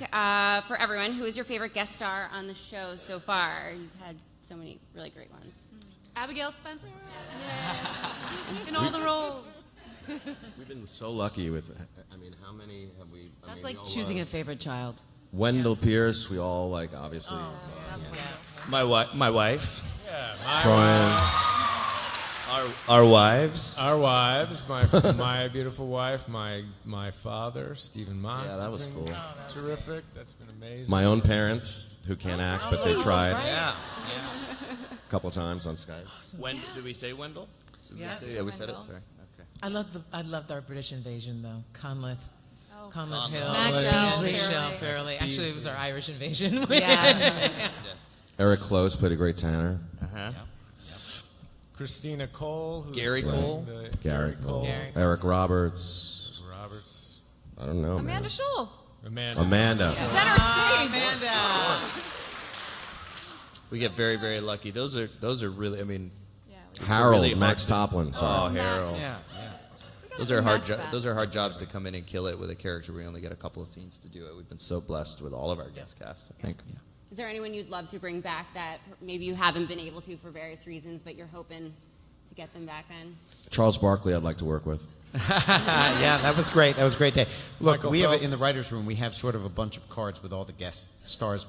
for everyone. Who is your favorite guest star on the show so far? You've had so many really great ones. Abigail Spencer. Yeah. In all the roles. We've been so lucky with, how many have we? That's like choosing a favorite child. Wendell Pierce, we all like, obviously. Yes. My wife. Yeah, Our wives. Our wives, my beautiful wife, my father, Stephen Mott. Yeah, that was cool. Terrific. That's been amazing. My own parents, who can't act, but they tried. Right. Yeah. A couple times on Skype. Did we say Wendell? Yeah, we said it. Sorry. Okay. I loved our British invasion though. Conleth. Oh. Conleth Hill. Max Michelle Beasley. Fairley. Actually, it was our Irish invasion. Yeah. Eric Close played a great Tanner. Christina Cole. Who's Gary playing Cole. Gary Cole. Eric Roberts. Roberts. I don't know, Amanda man. Schull. Amanda. Center stage. Amanda. We get very, very lucky. Those are really. I mean, Harold, really Max hard Toplin. Oh, Sorry. Harold. Yeah. Those are hard. Those are hard jobs to come in and kill it with a character. We only get a couple of scenes to do it. We've been so blessed with all of our guest casts. I think. Yeah. Is there anyone you'd love to bring back that maybe you haven't been able to for various reasons, but you're hoping to get them back in? Charles Barkley, I'd like to work with. Yeah, that was great. That was a great day. Look, Michael we have Phelps. in the writers' room. We have sort of a bunch of cards with all the guest stars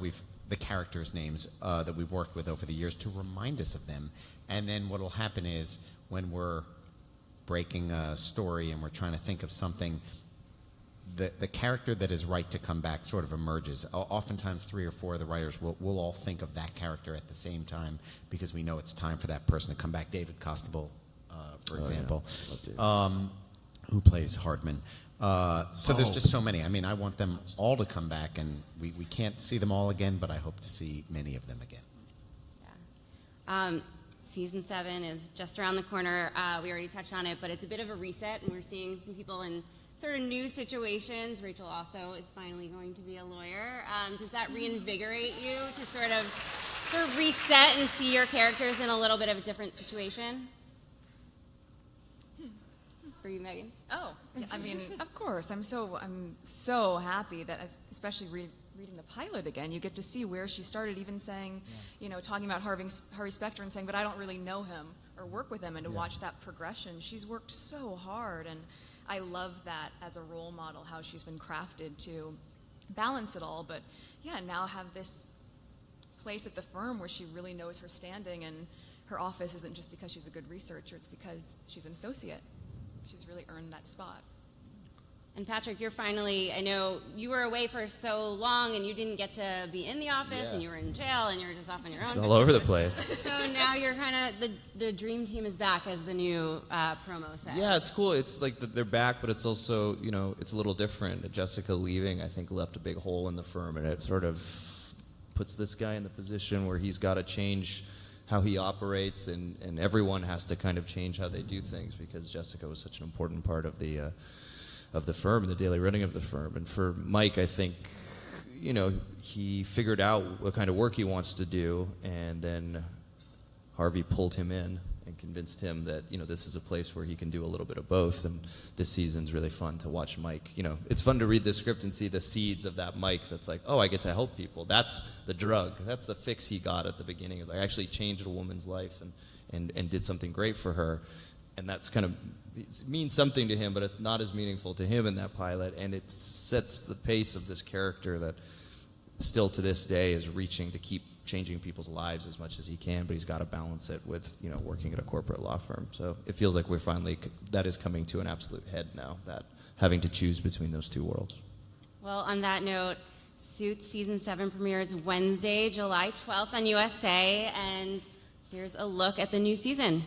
the characters' names that we've worked with over the years to remind us of them. And then what will happen is when we're breaking a story and we're trying to think of something, the character that is right to come back sort of emerges. Oftentimes, 3 or 4 of the writers will all think of that character at the same time because we know it's time for that person to come back. David Costable, for example, who plays Hardman. So there's just so many. I mean, I want them all to come back, and we can't see them all again, but I hope to see many of them again. Yeah. Season 7 is just around the corner. We already touched on it, but it's a bit of a reset, and we're seeing some people in sort of new situations. Rachel also is finally going to be a lawyer. Does that reinvigorate you to sort of reset and see your characters in a little bit of a different situation? For you, Megan? Oh, yeah, I mean, of course. I'm so happy that, especially reading the pilot again, you get to see where she started, even saying, talking about Harvey Specter and saying, but I don't really know him or work with him, and to watch that progression. She's worked so hard, and I love that as a role model, how she's been crafted to balance it all. But yeah, now have this place at the firm where she really knows her standing, and her office isn't just because she's a good researcher, it's because she's an associate. She's really earned that spot. And Patrick, you're finally, I know you were away for so long and you didn't get to be in the office and you were in jail and you were just off on your own. It's all over the place. So now you're kind of, the dream team is back, as the new promo said. Yeah, it's cool. It's like they're back, but it's also, it's a little different. Jessica leaving, I think, left a big hole in the firm, and it sort of puts this guy in the position where he's got to change how he operates, and everyone has to kind of change how they do things, because Jessica was such an important part of the firm and the daily running of the firm. And for Mike, I think, he figured out what kind of work he wants to do, and then Harvey pulled him in and convinced him that, this is a place where he can do a little bit of both. And this season's really fun to watch Mike. It's fun to read the script and see the seeds of that Mike that's like, oh, I get to help people. That's the drug. That's the fix he got at the beginning, is I actually changed a woman's life and did something great for her. And that's kind of, it means something to him, but it's not as meaningful to him in that pilot. And it sets the pace of this character that still to this day is reaching to keep changing people's lives as much as he can, but he's got to balance it with, working at a corporate law firm. So it feels like that is coming to an absolute head now, that having to choose between those two worlds. Well, on that note, Suits Season 7 premieres Wednesday, July 12th on USA, and here's a look at the new season.